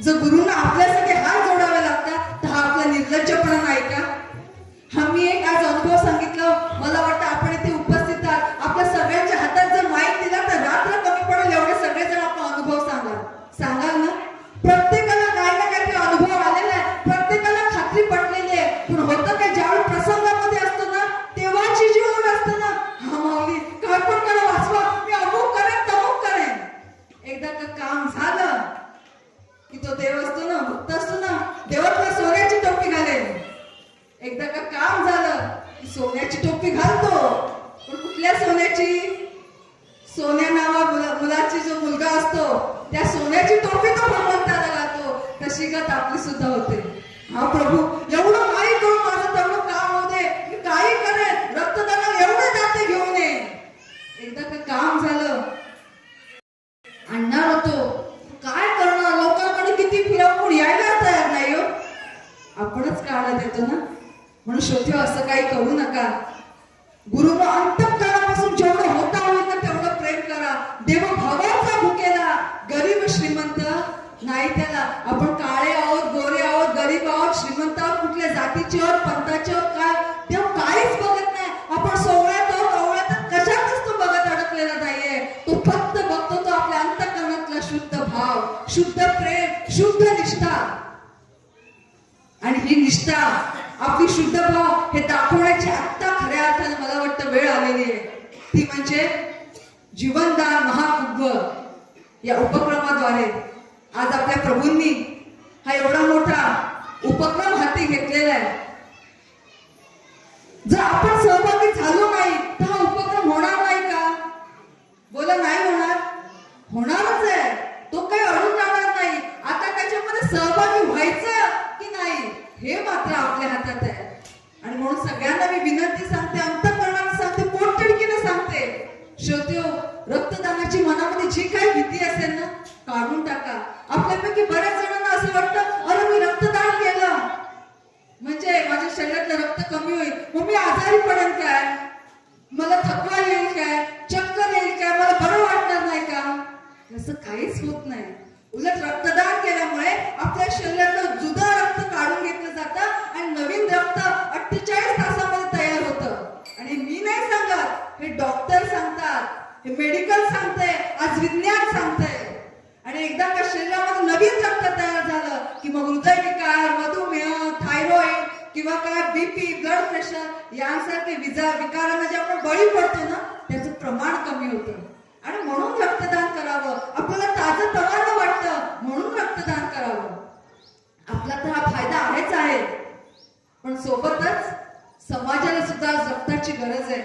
जर गुरुंना आपल्यासाठी हात जोडावे लागतात तर हा आपला निर्लज्जपणा नाही का? मी एक आज अनुभव सांगितलं. मला वाटतं आपण इथे उपस्थित आहात, आपल्या सगळ्यांच्या हातात जर माईक दिला तर रात्र कमी पडेल. एवढे सगळेजण आपला अनुभव सांगाल ना. प्रत्येकाला काही ना काहीतरी अनुभव आलेला आहे, प्रत्येकाला खात्री पटलेली आहे. पण होतं काय, ज्यावेळी प्रसंगामध्ये असतो ना तेव्हाची जी ओढ असते ना, हा माऊली काय पण करा, वाचवा, मी अमुक करेन तमुक करेन. एकदा का काम झालं की तो देव असतो ना, भक्त असतो ना, देवातला सोन्याची टोपी घालेल. एकदा का काम झालं की सोन्याची टोपी घालतो. पण कुठल्या सोन्याची? सोन्या नावा मुलाची जो मुलगा असतो त्या सोन्याची टोपी तो भगवंताला घालतो. तशी गत आपली सुद्धा होते. हा प्रभू एवढं काही करून माझं तेवढं काम होते, मी काही करेन, रक्तदानाला एवढे दाते घेऊन ये. एकदा का काम झालं आणणार होतो, काय करणार, लोकांकडे किती फिरवून यायला तयार नाही हो. आपणच काढला देतो ना. म्हणून श्रोते असं काही करू नका. गुरुनं अंतःकरणापासून जेवढं होता होईल ना तेवढं प्रेम करा. देवभावाचा भुकेला गरीब श्रीमंत नाही त्याला. आपण काळे आहोत, गोरे आहोत, गरीब आहोत, श्रीमंत आहोत, कुठल्या जातीचे आहोत, पंथाचे आहोत, काय देव काहीच बघत नाही. आपण सोहळ्यात आहोत, ओवळ्यात, कशातच तो बघत अडकलेला नाहीये. तो फक्त बघतो तो आपल्या अंतःकरणातला शुद्ध भाव, शुद्ध प्रेम, शुद्ध निष्ठा. आणि ही निष्ठा, आपली शुद्ध भाव हे दाखवण्याची आत्ता खऱ्या अर्थाने मला वाटतं वेळ आलेली आहे, ती म्हणजे जीवनदान महाकुंभ या उपक्रमाद्वारे आज आपल्या प्रभूंनी हा एवढा मोठा उपक्रम हाती घेतलेला आहे. जर आपण सहभागी झालो नाही तर हा उपक्रम होणार नाही का? बोला, नाही होणार? होणारच आहे. तो काही अडून राहणार नाही. आता त्याच्यामध्ये सहभागी व्हायचं की नाही हे मात्र आपल्या हातात आहे. आणि म्हणून सगळ्यांना मी विनंती सांगते, अंतःकरणाने सांगते, पोटतिडकीने सांगते, श्रोत्यो, रक्तदानाची मनामध्ये जी काही भीती असेल ना, काढून टाका. आपल्यापैकी बऱ्याच जणांना असं वाटतं, अरे मी रक्तदान केलं म्हणजे माझ्या शरीरातलं रक्त कमी होईल, मग मी आजारी पडेल काय, मला थकवा येईल काय, चक्कर येईल काय, मला बरं वाटणार नाही का? असं काहीच होत नाही. उलट रक्तदान केल्यामुळे आपल्या शरीरातलं जुदा रक्त काढून घेतलं जातं आणि नवीन रक्त 48 तासामध्ये तयार होतं. आणि मी नाही सांगत, हे डॉक्टर सांगतात, हे मेडिकल सांगतंय, आज विज्ञान सांगतंय. आणि एकदा का शरीरामध्ये नवीन रक्त तयार झालं की मग हृदयविकार, मधुमेह, थायरॉइड किंवा काय बीपी, ब्लड प्रेशर यांसारखे विकारांना जे आपण बळी पडतो ना, त्याचं प्रमाण कमी होतं. आणि म्हणून रक्तदान करावं. आपल्याला ताजं तवानं वाटतं म्हणून रक्तदान करावं. आपला तर हा फायदा आहेच आहे, पण सोबतच समाजाला सुद्धा रक्ताची गरज आहे.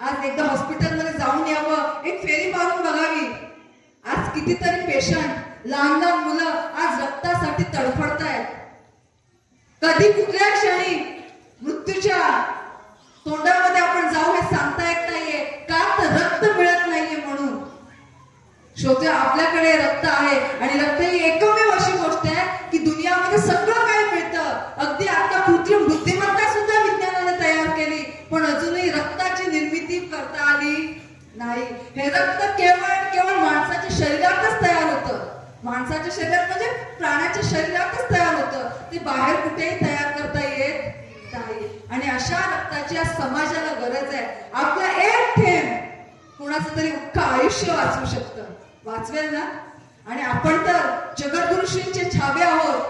आज एकदा हॉस्पिटलमध्ये जाऊन यावं, एक फेरी मारून बघावी. आज कितीतरी पेशंट, लहान लहान मुलं आज रक्तासाठी तडफडतायत. कधी कुठल्या क्षणी मृत्यूच्या तोंडामध्ये आपण जाऊ हे सांगता येत नाहीये, का तर रक्त मिळत नाहीये म्हणून. श्रोते, आपल्याकडे रक्त आहे आणि रक्त ही एकमेव अशी गोष्ट आहे की दुनियामध्ये सगळं काही मिळतं. अगदी आता कृत्रिम बुद्धिमत्ता सुद्धा विज्ञानाने तयार केली, पण अजूनही रक्ताची निर्मिती करता आली नाही. हे रक्त केवळ माणसाच्या शरीरातच तयार होतं. माणसाच्या शरीरात म्हणजे प्राण्याच्या शरीरातच तयार होतं. ते बाहेर कुठेही तयार करता येत नाही. आणि अशा रक्ताची आज समाजाला गरज आहे. आपला एक थेंब कुणाचं तरी अख्खं आयुष्य वाचवू शकतं. वाचवेल ना? आणि आपण तर जगद्गुरुश्रींचे छावे आहोत.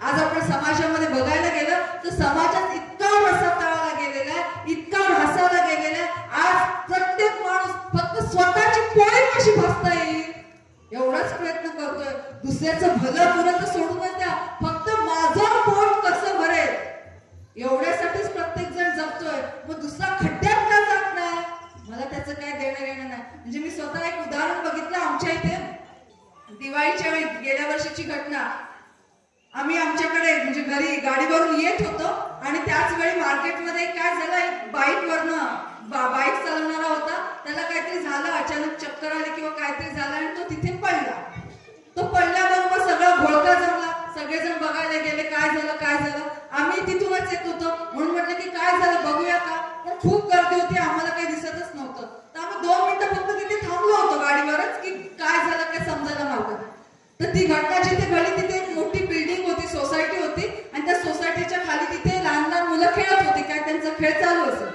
आज आपण समाजामध्ये बघायला गेलं तर समाजात इतका वसा तळाला गेलेला आहे, इतका ढासावला गेलेला आहे. आज प्रत्येक माणूस फक्त स्वतःची पोळी कशी भासता येईल एवढाच प्रयत्न करतोय. दुसऱ्याचं भलं बुरं तर सोडूनच द्या, फक्त माझं पोट कसं भरेल एवढ्यासाठीच प्रत्येक जण जगतोय. मग दुसरा खड्ड्यात का जात नाही? मला त्याचं काय देणं घेणं नाही. म्हणजे मी स्वतः एक उदाहरण बघितलं. आमच्या इथे दिवाळीच्या वेळी गेल्या वर्षीची घटना, आम्ही आमच्याकडे म्हणजे घरी गाडीवरून येत होतो आणि त्याच वेळी मार्केटमध्ये काय झालं, एक बाईक चालवणारा होता, त्याला काहीतरी झालं, अचानक चक्कर आली किंवा काहीतरी झालं आणि तो तिथे पडला. तो पडल्याबरोबर सगळा घोळका जमला. सगळेजण बघायला गेले, काय झालं. आम्ही तिथूनच येत होतो म्हणून म्हटलं की काय झालं बघूया का, पण खूप गर्दी होती, आम्हाला काही दिसतच नव्हतं. तर आम्ही 2 मिनिटं फक्त तिथे थांबलो होतो गाडीवरच की काय झालं काय समजायला नव्हतं. तर ती घटना जिथे घडली तिथे एक मोठी बिल्डिंग होती, सोसायटी होती आणि त्या सोसायटीच्या खाली तिथे लहान लहान मुलं खेळत होती. काय त्यांचा खेळ चालू असेल,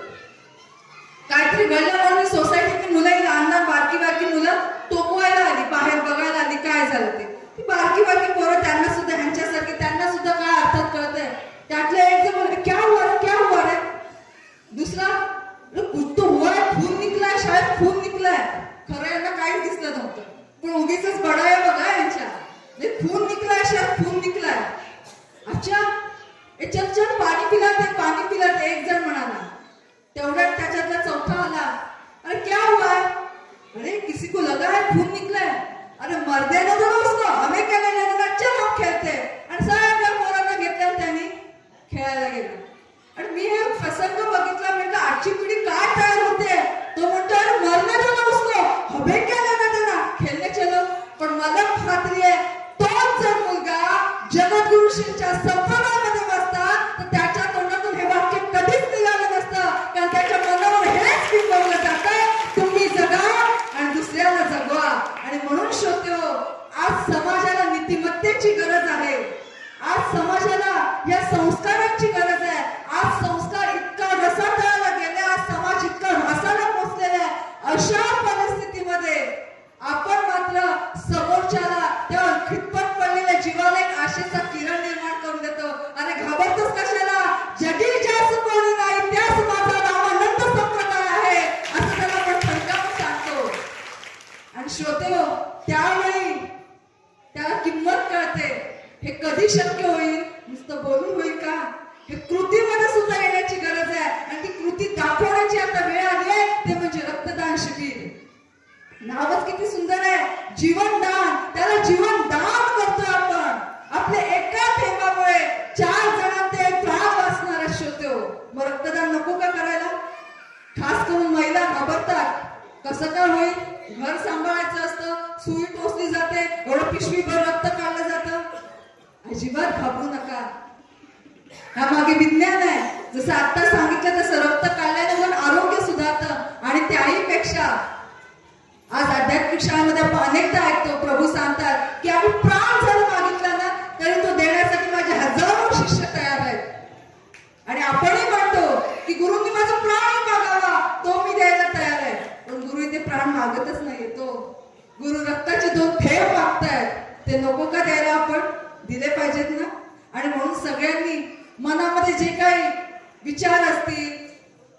काहीतरी घडलं म्हणून सोसायटीतली मुलं, लहान बारकी मुलं टोकवायला आली, बाहेर बघायला आली काय झालं ते. ती बारकी पोरं त्यांना सुद्धा ह्यांच्यासारखी त्यांना सुद्धा काय अर्थात कळतंय. त्यातले एक जण बोलले क्या हुआ रे, दुसरा कुछ तो हुआ है, खून निकलाय, शायद खून निकलाय. खरं यांना काहीच दिसलं नव्हतं, पण उगीच बडाया बघा यांच्या, खून निकलाय, शायद खून निकलाय. अच्छा चल पाणी पिलाते एक जण म्हणाला. तेवढ्यात त्याच्यातला चौथा आला, अरे क्या हुआ है, अरे किसी को लगा है खून निकला है, अरे मर्दे ना दो उसको, हमें क्या करना है, चल हम खेळते. आणि सगळ्या पोरांना घेतल्या त्यांनी खेळायला गेला. आणि मी हे प्रसंग बघितला, म्हटलं आजची पिढी काय तयार होते. तो म्हणतो अरे मरने दो महिला घाबरतात. कसं काय होईल, घर सांभाळायचं असतं, सुई टोचली जाते, एवढं पिशवीभर रक्त काढलं जातं. अजिबात घाबरू नका, ह्यामागे विज्ञान आहे. जसं आता सांगितलं तसं रक्त काढल्याने पण आरोग्य सुधारतं. आणि त्याहीपेक्षा आज आध्यात्मिक शाळेमध्ये आपण अनेकदा ऐकतो प्रभू सांगतात की आम्ही प्राण जर मागितला ना तरी तो देण्यासाठी माझे हजारो शिष्य तयार आहेत. आणि आपणही म्हणतो की गुरुंनी माझा प्राण मागावा, तो मी द्यायला तयार आहे. पण गुरु इथे प्राण मागतच नाहीये, तो गुरु रक्ताचे 2 थेंब मागतायत. ते नको का द्यायला, आपण दिले पाहिजेत ना. आणि म्हणून सगळ्यांनी मनामध्ये जे काही विचार असतील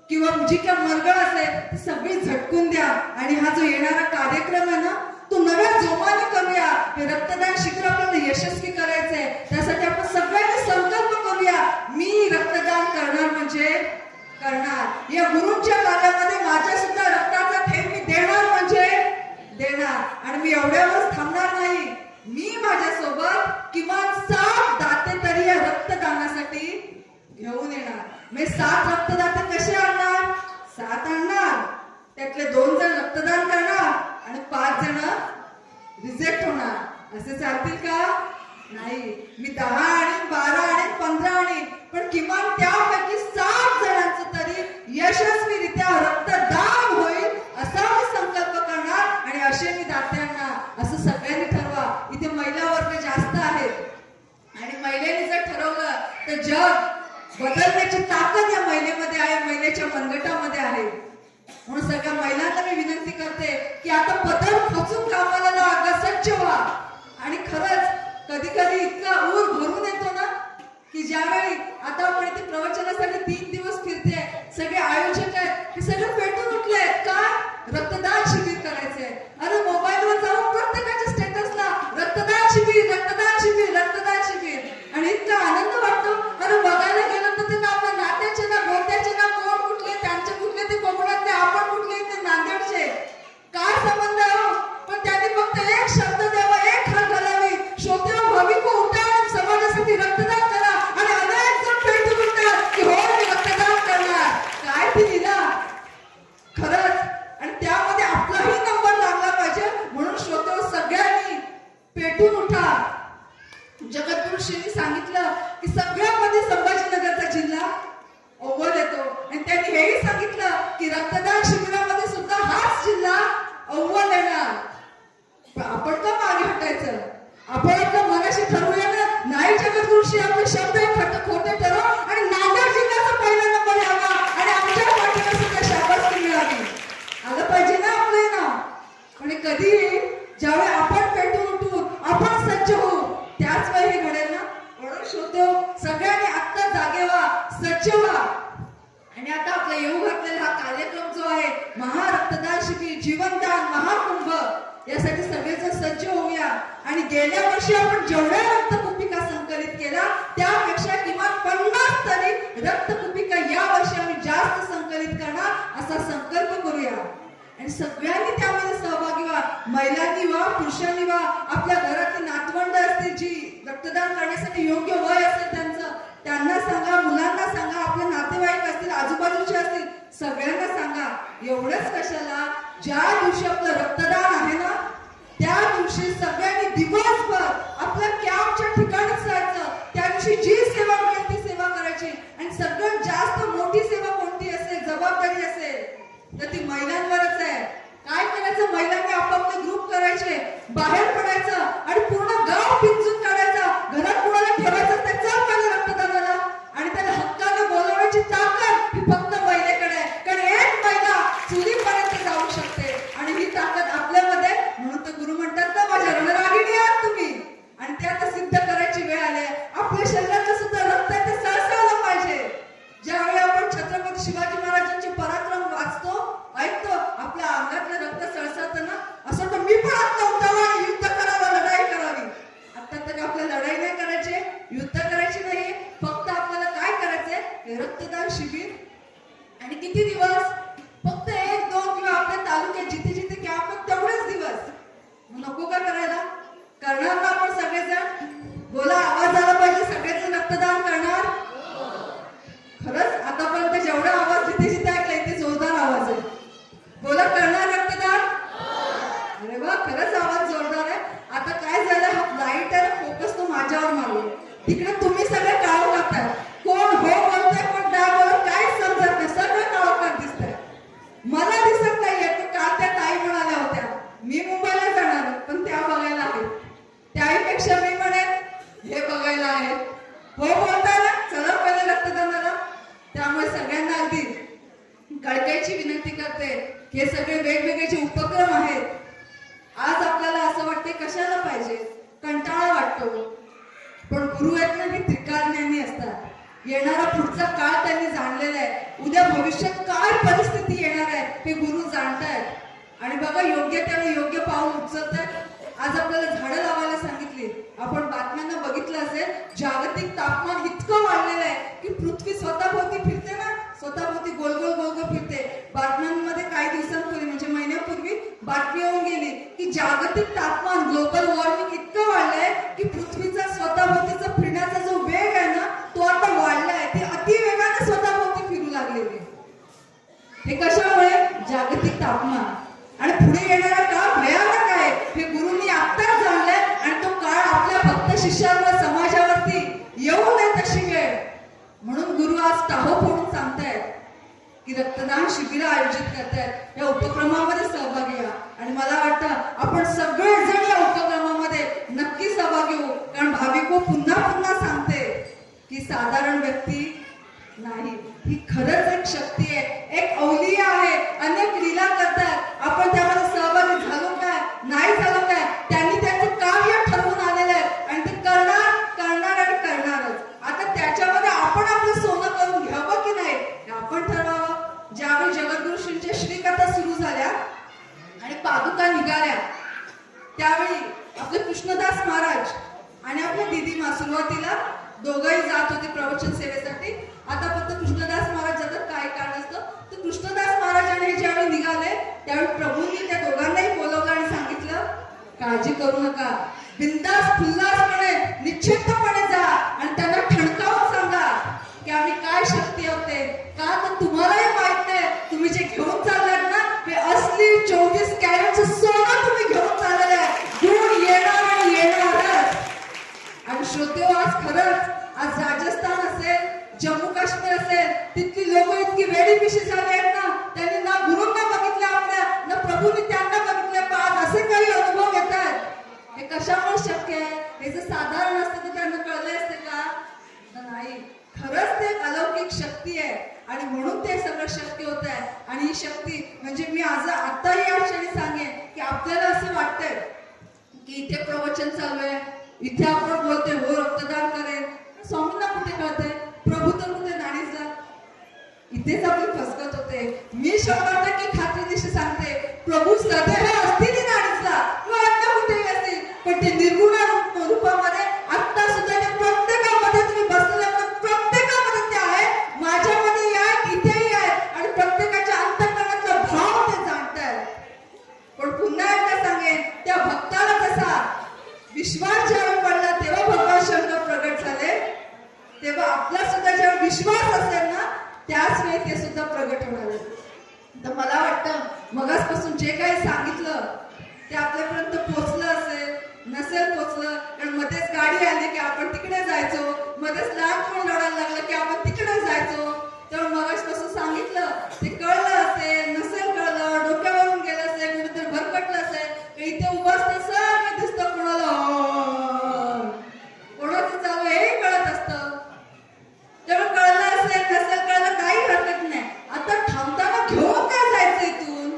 किंवा जी काही मरगळ असेल ती सगळी झटकून द्या. आणि हा जो येणारा कार्यक्रम आहे ना तो नव्या जोमाने करूया. हे रक्तदान शिबिर आपल्याला यशस्वी करायचंय, त्यासाठी आपण सगळ्यांनी संकल्प करूया, मी रक्तदान करणार म्हणजे करणार. या गुरूंच्या कार्यामध्ये माझ्या सुद्धा रक्ताचा थेंब मी देणार म्हणजे देणार. आणि मी एवढ्यावरच थांबणार नाही, मी माझ्यासोबत किमान 7 दाते तरी या रक्तदानासाठी घेऊन येणार. मी 7 रक्तदाते कसे आणणार, 7 आणणार, त्यातले 2 जण रक्तदान करणार आणि 5 जण रिजेक्ट होणार. असे चालतील का, नाही. मी 10 आणि 12 आणि 15 आणि पण किमान त्यापैकी 7 जणांचं तरी यशस्वीरित्या रक्तदान होईल असा मी संकल्प करणार. आणि असे मी दात्यांना, असं सगळ्यांनी ठरवा. इथे महिला वर्ग जास्त आहेत आणि महिलेने जर ठरवलं तर जग बदलण्याची ताकद या महिलेमध्ये आहे, महिलेच्या मनगटामध्ये आहे. म्हणून सगळ्या महिलांना मी विनंती करते की आता पदर खोचून कामाला लागा, सज्ज व्हा. आणि खरंच कधी कधी इतका ऊर भरून येतो ना की ज्यावेळी आता आपण इथे प्रवचनासाठी 3 दिवस फिरते, सगळे आयोजक आहेत की सगळे पेटून उठले आहेत का रक्तदान शिबिर करायचंय. अरे मोबाईलवर जाऊन प्रत्येकाच्या स्टेटसला रक्तदान शिबिर, रक्तदान शिबिर, रक्तदान शिबिर. आणि इतका आनंद वाटतो. अरे बघायला गेलं तर ते ना आपल्या नात्याचे ना गोत्याचे ना कोण कुठले, त्यांचे कुठले ते कोकणातले, आपण कुठले ते नांदेडचे, काय संबंध आहे हो. पण त्यांनी फक्त एक शब्द द्यावा, एक हात घालावी, श्रोते भाविक उठा आणि समाजासाठी रक्तदान करा. आणि अनेक जण पेटून उठतात की हो मी रक्तदान करणार. काय ती लिला खरंच. आणि त्यामध्ये आपलाही नंबर लागला पाहिजे. म्हणून श्रोते सगळ्यांनी पेटून उठा. जगद्गुरु श्रींनी सांगितलं की सगळ्यामध्ये संभाजीनगरचा जिल्हा अव्वल येतो. आणि त्यांनी हेही सांगितलं की रक्तदान शिबिरामध्ये सुद्धा हाच जिल्हा अव्वल येणार. आपण का मागे हटायचं, आपण आपल्या मनाशी ठरवूया ना. नाही जगद्गुरु श्री आपले शब्द खोटे ठरव आणि नांदेड जिल्ह्याचा पहिला नंबर यावा आणि आमच्या पाठीला सुद्धा शाबासकी मिळावी. आलं पाहिजे ना आपलं नाव. पण कधी ज्यावेळी आपण पेटून उठून आपण सज्ज होऊ त्याच वेळी हे घडेल ना. म्हणून श्रोते सगळ्यांनी आत्ता जागे व्हा, सज्ज व्हा. आणि आता आपला येऊ घातलेला हा कार्यक्रम जो आहे महारक्तदान शिबिर, जीवनदान महाकुंभ, यासाठी सगळेजण सज्ज होऊया. आणि गेल्या वर्षी आपण जेवढ्या रक्तकुपिका संकलित केल्या त्यापेक्षा किमान 50 तरी रक्तकुपिका या वर्षी आम्ही जास्त संकलित करणार असा संकल्प करूया. आणि सगळ्यांनी त्यामध्ये सहभागी व्हा. महिलांनी व्हा, पुरुषांनी व्हा. आपल्या घरातली नातवंड असतील जी रक्तदान करण्यासाठी योग्य वय असेल त्यांना सांगा, मुलांना सांगा, आपले नातेवाईक असतील, आजूबाजूचे असतील, सगळ्यांना सांगा. एवढंच कशाला, ज्या दिवशी आपलं रक्तदान आहे ना त्या दिवशी सगळ्यांनी दिवसभर आपल्या कॅम्पच्या ठिकाणीच जायचं. त्या दिवशी जी सेवा मिळेल ती सेवा करायची. आणि सगळ्यात जास्त मोठी सेवा कोणती असेल, जबाबदारी असेल तर ती महिलांवरच आहे. काय करायचं, महिलांनी आपापले ग्रुप करायचे, बाहेर पडायचं आणि पूर्ण गाव पिंजून काढायचं. घरात कुणाला ठेवायचं त्याचा पहिला रक्तदानाला. आणि त्याला हक्काने बोलवण्याची ताकद ही फक्त महिलेकडे आहे. कारण एक महिला चुलीपर्यंत जाऊ शकते आणि ही ताकद आपल्यामध्ये. म्हणून तर गुरु म्हणतात ना माझ्या रणरागिणी आहात तुम्ही. आणि ते आता सिद्ध करायची वेळ आली. आपल्या शरीराचं सुद्धा रक्त आहे ते सळसळलं पाहिजे. ज्यावेळी आपण छत्रपती शिवाजी महाराजांचे पराक्रम वाचतो, ऐकतो करते, हे सगळे वेगवेगळे जे उपक्रम आहेत, आज आपल्याला असं वाटते कशाला पाहिजे, कंटाळा वाटतो. पण गुरु आहेत ना, हे त्रिकाज्ञानी असतात. येणारा पुढचा काळ त्यांनी जाणलेला आहे. उद्या भविष्यात काय परिस्थिती येणार आहे हे गुरु जाणतायत आणि बघा योग्य त्यावेळी योग्य पाऊल उचलतात. आज आपल्याला झाडं लावायला सांगितली. आपण बातम्यांना बघितलं असेल, जागतिक तापमान इतकं वाढलेलं आहे की पृथ्वी स्वतःभोवती फिरते ना, स्वतःभोवती गोल गोल गोल गोल फिरते. बातम्यांमध्ये काही दिवसांपूर्वी म्हणजे महिन्यापूर्वी बातमी येऊन गेली की जागतिक तापमान ग्लोबल वॉर्मिंग इतकं वाढलंय की पृथ्वीचा स्वतःभोवतीचा फिरण्याचा जो वेग आहे ना तो आता वाढलाय. ती अति वेगाने स्वतःभोवती फिरू लागलेली. हे कशामुळे? जागतिक तापमान. आणि पुढे येणारा काळ भयानक आहे हे गुरुंनी आत्ताच जाणलंय आणि तो काळ आपल्या भक्त शिष्यांवर समाजावरती येऊ नये तशी वेळ. म्हणून गुरु आज टाहो फोडून सांगतायत की रक्तदान शिबिर आयोजित करतायत. या उपक्रमामध्ये सहभागी व्हा आणि मला वाटतं आपण सगळेजण या उपक्रमामध्ये नक्की सहभागी होऊ. कारण भाविको पुन्हा पुन्हा सांगते की साधारण व्यक्ती नाही, ही खरंच एक शक्ती आहे, एक अवलिया आहे. अनेक लीला करतात. आपण त्यामध्ये सहभागी झालो काय, नाही झालो काय, त्यांनी त्यांचं कार्य ठरवून आलेलं आहे आणि ते करणार करणार आणि करणारच. आता त्याच्यामध्ये आपण आपलं सोनं करून घ्यावं की नाही हे आपण ठरवावं. ज्यावेळी जगद्गुरुशींच्या श्रीकथा सुरू झाल्या आणि पादुका निघाल्या त्यावेळी आपले कृष्णदास महाराज आणि आपल्या दिदीमा सुरुवातीला दोघंही जात होते प्रवचन सेवेसाठी. आता फक्त कृष्णदास महाराज जातात, काय कारण असतं तर कृष्णदास महाराजांनी ज्यावेळी निघाले त्यावेळी प्रभूंनी त्या दोघांनाही बोलवलं आणि सांगितलं काळजी करू नका, बिंदास फुल्लासपणे निश्चितपणे जा आणि त्यांना ठणकावून सांगा की आम्ही काय शक्ती होते. का तर तुम्हालाही माहित नाही तुम्ही जे घेऊन चाललात ना हे असली 24 कॅरेटचं सोनं तुम्ही घेऊन चाललेलं आहे. गुण येणार आणि येणारच. आणि श्रोतेहो, आज खरंच आज राजस्थान असेल, जम्मू काश्मीर असेल, तिथली लोक इतकी वेडीपिशी झाली आहेत ना, त्यांनी ना गुरूंना बघितलं आपल्या, ना प्रभूंनी त्यांना बघितलं. पण आज असे काही अनुभव येतात. हे कशामुळे शक्य आहे? हे जर साधारण असतं तर त्यांना कळले असते का? नाही, खरंच ते अलौकिक शक्ती आहे आणि म्हणून ते सगळं शक्य होत आहे. आणि ही शक्ती म्हणजे मी आज आताही या क्षणी सांगेन की आपल्याला असं वाटतंय की इथे प्रवचन चालू आहे, इथे आपण बोलतोय हो रक्तदान करेल, स्वामींना कुठे कळतंय, प्रभू तर कुठे नाणीच. इथेच आपली फसगत होते. मी 100% खात्रीनिशी सांगते प्रभू सदैव असतील नाणीचला किंवा अन्य कुठेही असतील, पण ते निर्गुण रूपामध्ये आता सुद्धा त्या प्रत्येकामध्ये तुम्ही बसलेल्या प्रत्येकामध्ये ते आहे. माझ्यामध्ये आहे, इथेही आहे आणि प्रत्येकाच्या अंतःकरणातला भाव ते जाणतायत. पण पुन्हा एकदा सांगेन त्या भक्ताला कसा विश्वास ज्यावेळी पडला तेव्हा भगवान शंकर प्रगट झाले, तेव्हा आपला सुद्धा जेव्हा विश्वास असेल ना त्याच वेळी ते सुद्धा प्रगट होणार. तर मला वाटतं मगासपासून जे काही सांगितलं ते आपल्यापर्यंत पोहोचलं असेल, नसेल पोहोचलं कारण मध्येच गाडी आली की आपण तिकडे जायचो, मध्येच लहान कोण रडायला लागलं की आपण तिकडे जायचो. तर मगासपासून सांगितलं ते कळलं असेल, नसेल कळलं, डोक्यावरून गेलं असेल, कुठेतरी भरकटलं असेल, इथे उभं असतं सर दिसतं कोणाला कोणाचं चालू हेही कळत असतं. तेव्हा कळलं असेल नसेल कळलं काही हरकत नाही. आता थांबताना घेऊन काय जायचं इथून?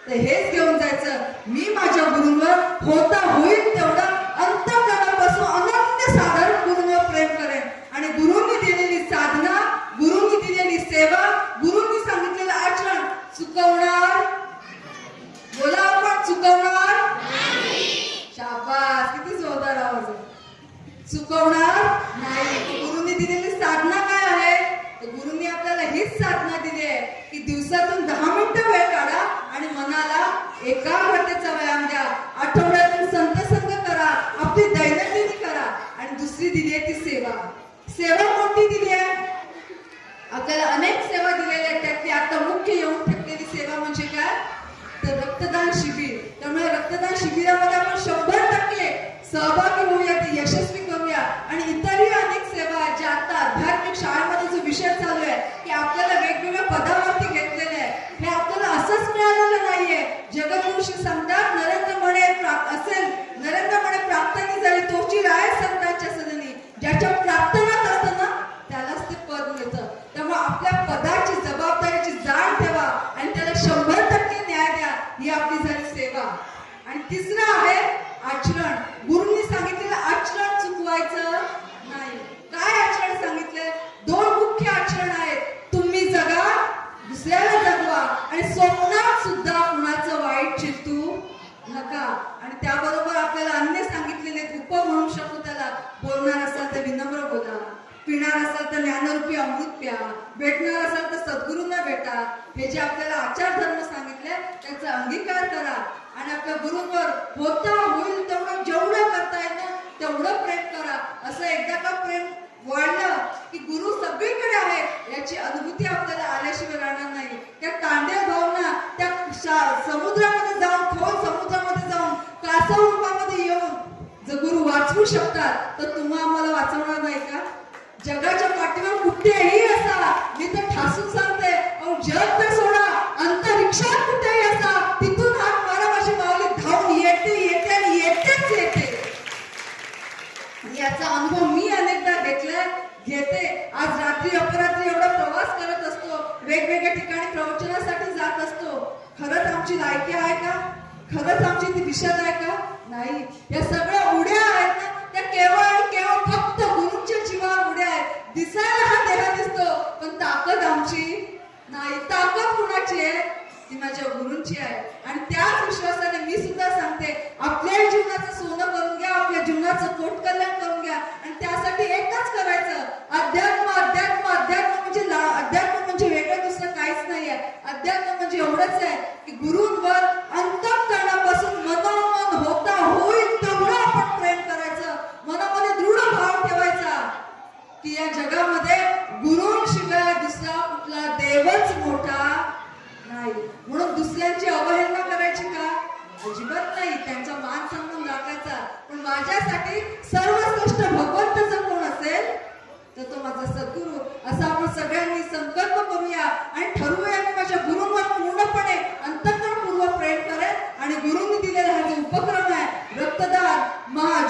तर हेच घेऊन जायचं, मी माझ्या गुरूंवर होता होईल तेवढा अंतःकरणापासून अनन्य साधारण गुरूंवर प्रेम करेन आणि गुरूंनी दिलेली साधना, गुरूंनी दिलेली सेवा, गुरूंनी सांगितलेलं आचरण चुकवणार. बोला आपण चुकवणार. शाबास, किती जोरदार आवाज आहे. चुकवणार नाही. गुरूंनी दिलेली साधना काय आहे? तर गुरूंनी आपल्याला हीच साधना दिली आहे की दिवसातून 10 मिनिटं वेळ काढा आणि मनाला एकाग्रतेचा व्यायाम द्या. आठवड्यातून संतसंग करा, आपली दैनंदिनी करा. आणि दुसरी दिली आहे ती सेवा. सेवा कोणती दिली आहे? आपल्याला अनेक सेवा दिलेल्या आहेत. त्यातली आता मुख्य येऊन ठेवलेली सेवा म्हणजे काय? तर रक्तदान शिबिर. त्यामुळे रक्तदान शिबिरामध्ये आपण 100% सहभागी होऊया, ते यशस्वी करूया. आणि इतरही अनेक सेवा आहेत ज्या आता आध्यात्मिक शाळेमध्ये जो विषय चालू आहे की आपल्याला वेगवेगळ्या पदावरती घेतलेले आहे. हे आपल्याला असंच मिळालेलं नाहीये. जगद्गुरुशी सांगतात नरेंद्र म्हणे असेल, नरेंद्र म्हणे प्राप्तनी झाली तोची राय संतांच्या सदनी. ज्याच्या प्रार्थनात असतं ना त्यालाच ते पद मिळतं. त्यामुळे आपल्या पदाची जबाबदारीची जाण ठेवा आणि त्याला ही आपली झाली सेवा. आणि तिसरं आहे आचरण. गुरुंनी सांगितलेलं आचरण चुकवायचं नाही. काय आचरण सांगितलंय? 2 मुख्य आचरण आहेत. तुम्ही जगा, दुसऱ्याला जगवा, आणि स्वप्नात सुद्धा कुणाचं वाईट चिंतू नका. आणि त्याबरोबर आपल्याला अन्य सांगितलेले उप म्हणू शकतो त्याला. बोलणार असाल तर विनम्र बोला, पिणार असाल तर ज्ञानरूपी अमृत प्या, भेटणार असाल तर सद्गुरूंना भेटा. हे जे आपल्याला आचार धर्म सांगितले त्याचा अंगीकार करा. आणि आपल्या गुरूंवर होईल तेवढं जेवढं करता येतं तेवढं प्रेम करा. असं एकदा का प्रेम वाढलं की गुरु सगळीकडे आहे याची अनुभूती आपल्याला आल्याशिवाय राहणार नाही. त्या तांड्या भावना त्या समुद्रामध्ये जाऊन, खोल समुद्रामध्ये जाऊन, कासव रूपामध्ये येऊन जर गुरु वाचवू शकतात तर तुम्हा आम्हाला वाचवणार नाही का? जगाच्या पाठीवर कुठेही असा, मी तर ठासून सांगते, जग तर सोडा, अंतरिक्षात कुठेही असा, तिथून हात मारा माझी माऊली धावून येते आणि येतेच येते. याचा अनुभव मी अनेकदा घेते. आज रात्री अपरात्री एवढा प्रवास करत असतो, वेगवेगळ्या ठिकाणी प्रवचनासाठी जात असतो. खरंच आमची लायकी आहे का? खरंच आमची ती दिशा आहे का? नाही. या सगळ्या उड्या आहेत ना, त्या केवळ आणि केवळ फक्त गुरूंच्या जीवावर उड्या आहेत. दिसायला हा देह दिसतो, पण ताकद आमची नाही. ताकद कुणाची आहे? ती माझ्या गुरूंची आहे. आणि त्याच विश्वासाने मी सुद्धा सांगते, आपल्या जीवनाचं सोनं करून घ्या, आपल्या जीवनाचं पोट कल्याण करून घ्या. आणि त्यासाठी एकच करायचं, अध्यात्म. अध्यात्म अध्यात्म म्हणजे अध्यात्म म्हणजे वेगळं दुसरं काहीच नाहीये. अध्यात्म म्हणजे एवढंच आहे की गुरूंवर अंतःकरणापासून मनोमन होईल तेवढं आपण प्रेम करायचं, मनामध्ये दृढ भाव ठेवायचा की या जगामध्ये गुरूंशिवाय दुसरा कुठला देवच मोठा नाही. म्हणून दुसऱ्यांची अवहेलना करायची का? अजिबात नाही. त्यांचा मान सन्मान राखायचा. पण माझ्यासाठी सर्वश्रेष्ठ भगवंत जर कोण असेल तर तो माझा सद्गुरू. असा आपण सगळ्यांनी संकल्प करूया आणि ठरवूया की माझ्या गुरूंवर पूर्णपणे अंतःकरणपूर्वक प्रेम करेल. आणि गुरूंनी दिलेला हा जो उपक्रम आहे रक्तदान,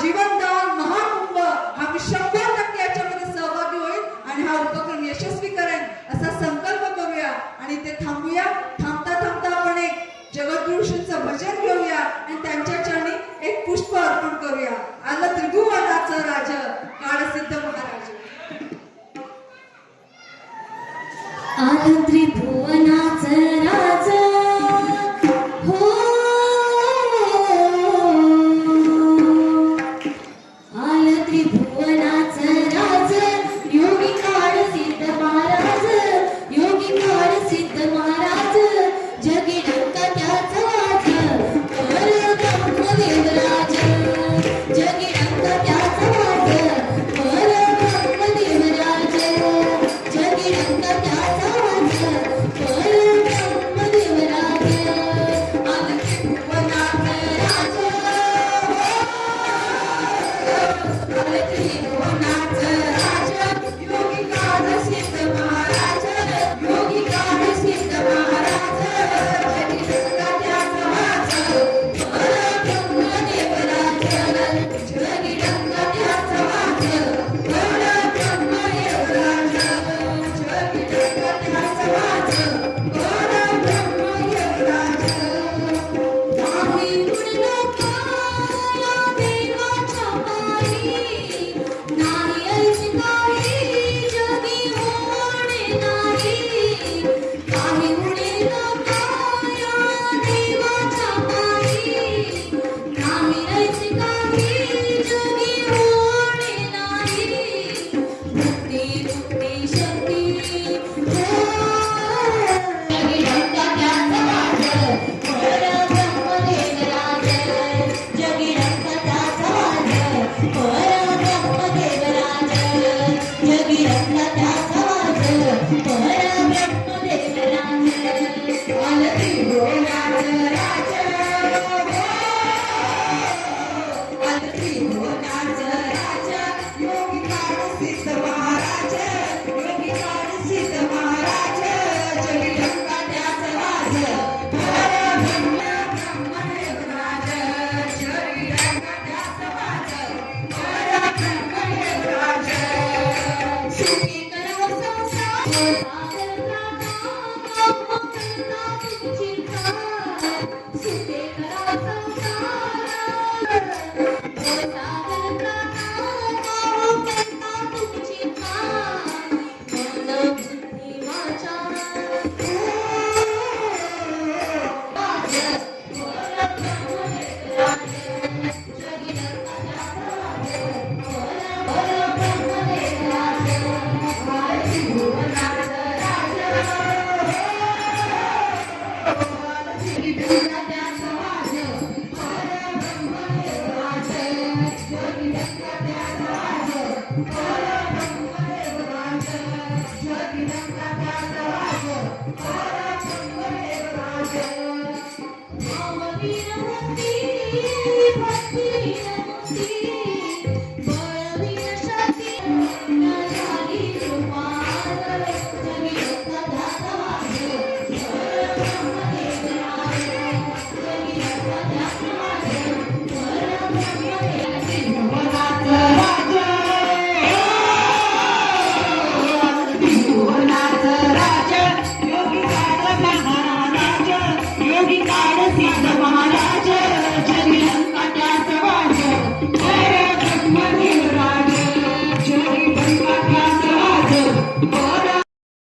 जीवनदान, महाकुंभ, हा मी 100% याच्यामध्ये सहभागी होईल आणि हा उपक्रम यशस्वी करेन असा संकल्प करूया. आणि ते थांबूया. थांबता आपण एक जगद्गुरूंचं भजन घेऊया आणि त्यांच्या चरणी एक पुष्प अर्पण करूया. आलं त्रिभुवनाचं राज, काळसिद्ध महाराज. आलं त्रिभुवनाचं राज, हो आलं त्रिभुवनाचं राज, योगी काळ सिद्ध महाराज, योगी काळ सिद्ध महाराज. जगी डंका त्याचा वाज, पर ब्रह्मदेवराज. जगी डंका त्याचा वाज, पर ब्रह्मदेवराज. जगी डंका त्याचा वाज, पर ब्रह्मदेवराज. आलं त्रिभुवनाचं राज, आलं त्रिभुवनाचं राज, योगी काळ सिद्ध महाराज, योगी काळ सिद्ध महाराज. जगी डंका त्याचा वाज, पर ब्रह्मदेवराज. जगी डंका त्याचा वाज, पर ब्रह्मदेवराज. जगी डंका त्याचा वाज, पर ब्रह्मदेवराज. नाही उडलो पाया देवाच्या पायी, नाही ऐसी काही जगी होणे नाही. काही उडलो पाया देवाच्या पायी, नाही ऐसी काही जगी होणे नाही. बुद्धी शक्ती जगी डंका त्याचा वाज, पर ब्रह्मदेवराज. जगी डंका त्याचा वाज, पर ब्रह्मदेवराज. जगी डंका त्याचा वाज, पर ब्रह्मदेवराज. आलं त्रिभुवनाचं राज, आलं त्रिभुवनाचं राज, योगी काळ सिद्ध महाराज, योगी काळ सिद्ध महाराज. जगी डंका त्याचा वाज, पर ब्रह्मदेवराज.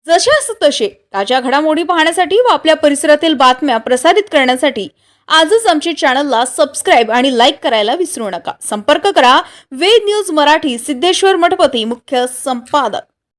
जशास तसे ताज्या घडामोडी पाहण्यासाठी व आपल्या परिसरातील बातम्या प्रसारित करण्यासाठी आजच आमच्या चॅनलला सबस्क्राईब आणि लाईक करायला विसरू नका. संपर्क करा वेद न्यूज मराठी, सिद्धेश्वर मठपती, मुख्य संपादक.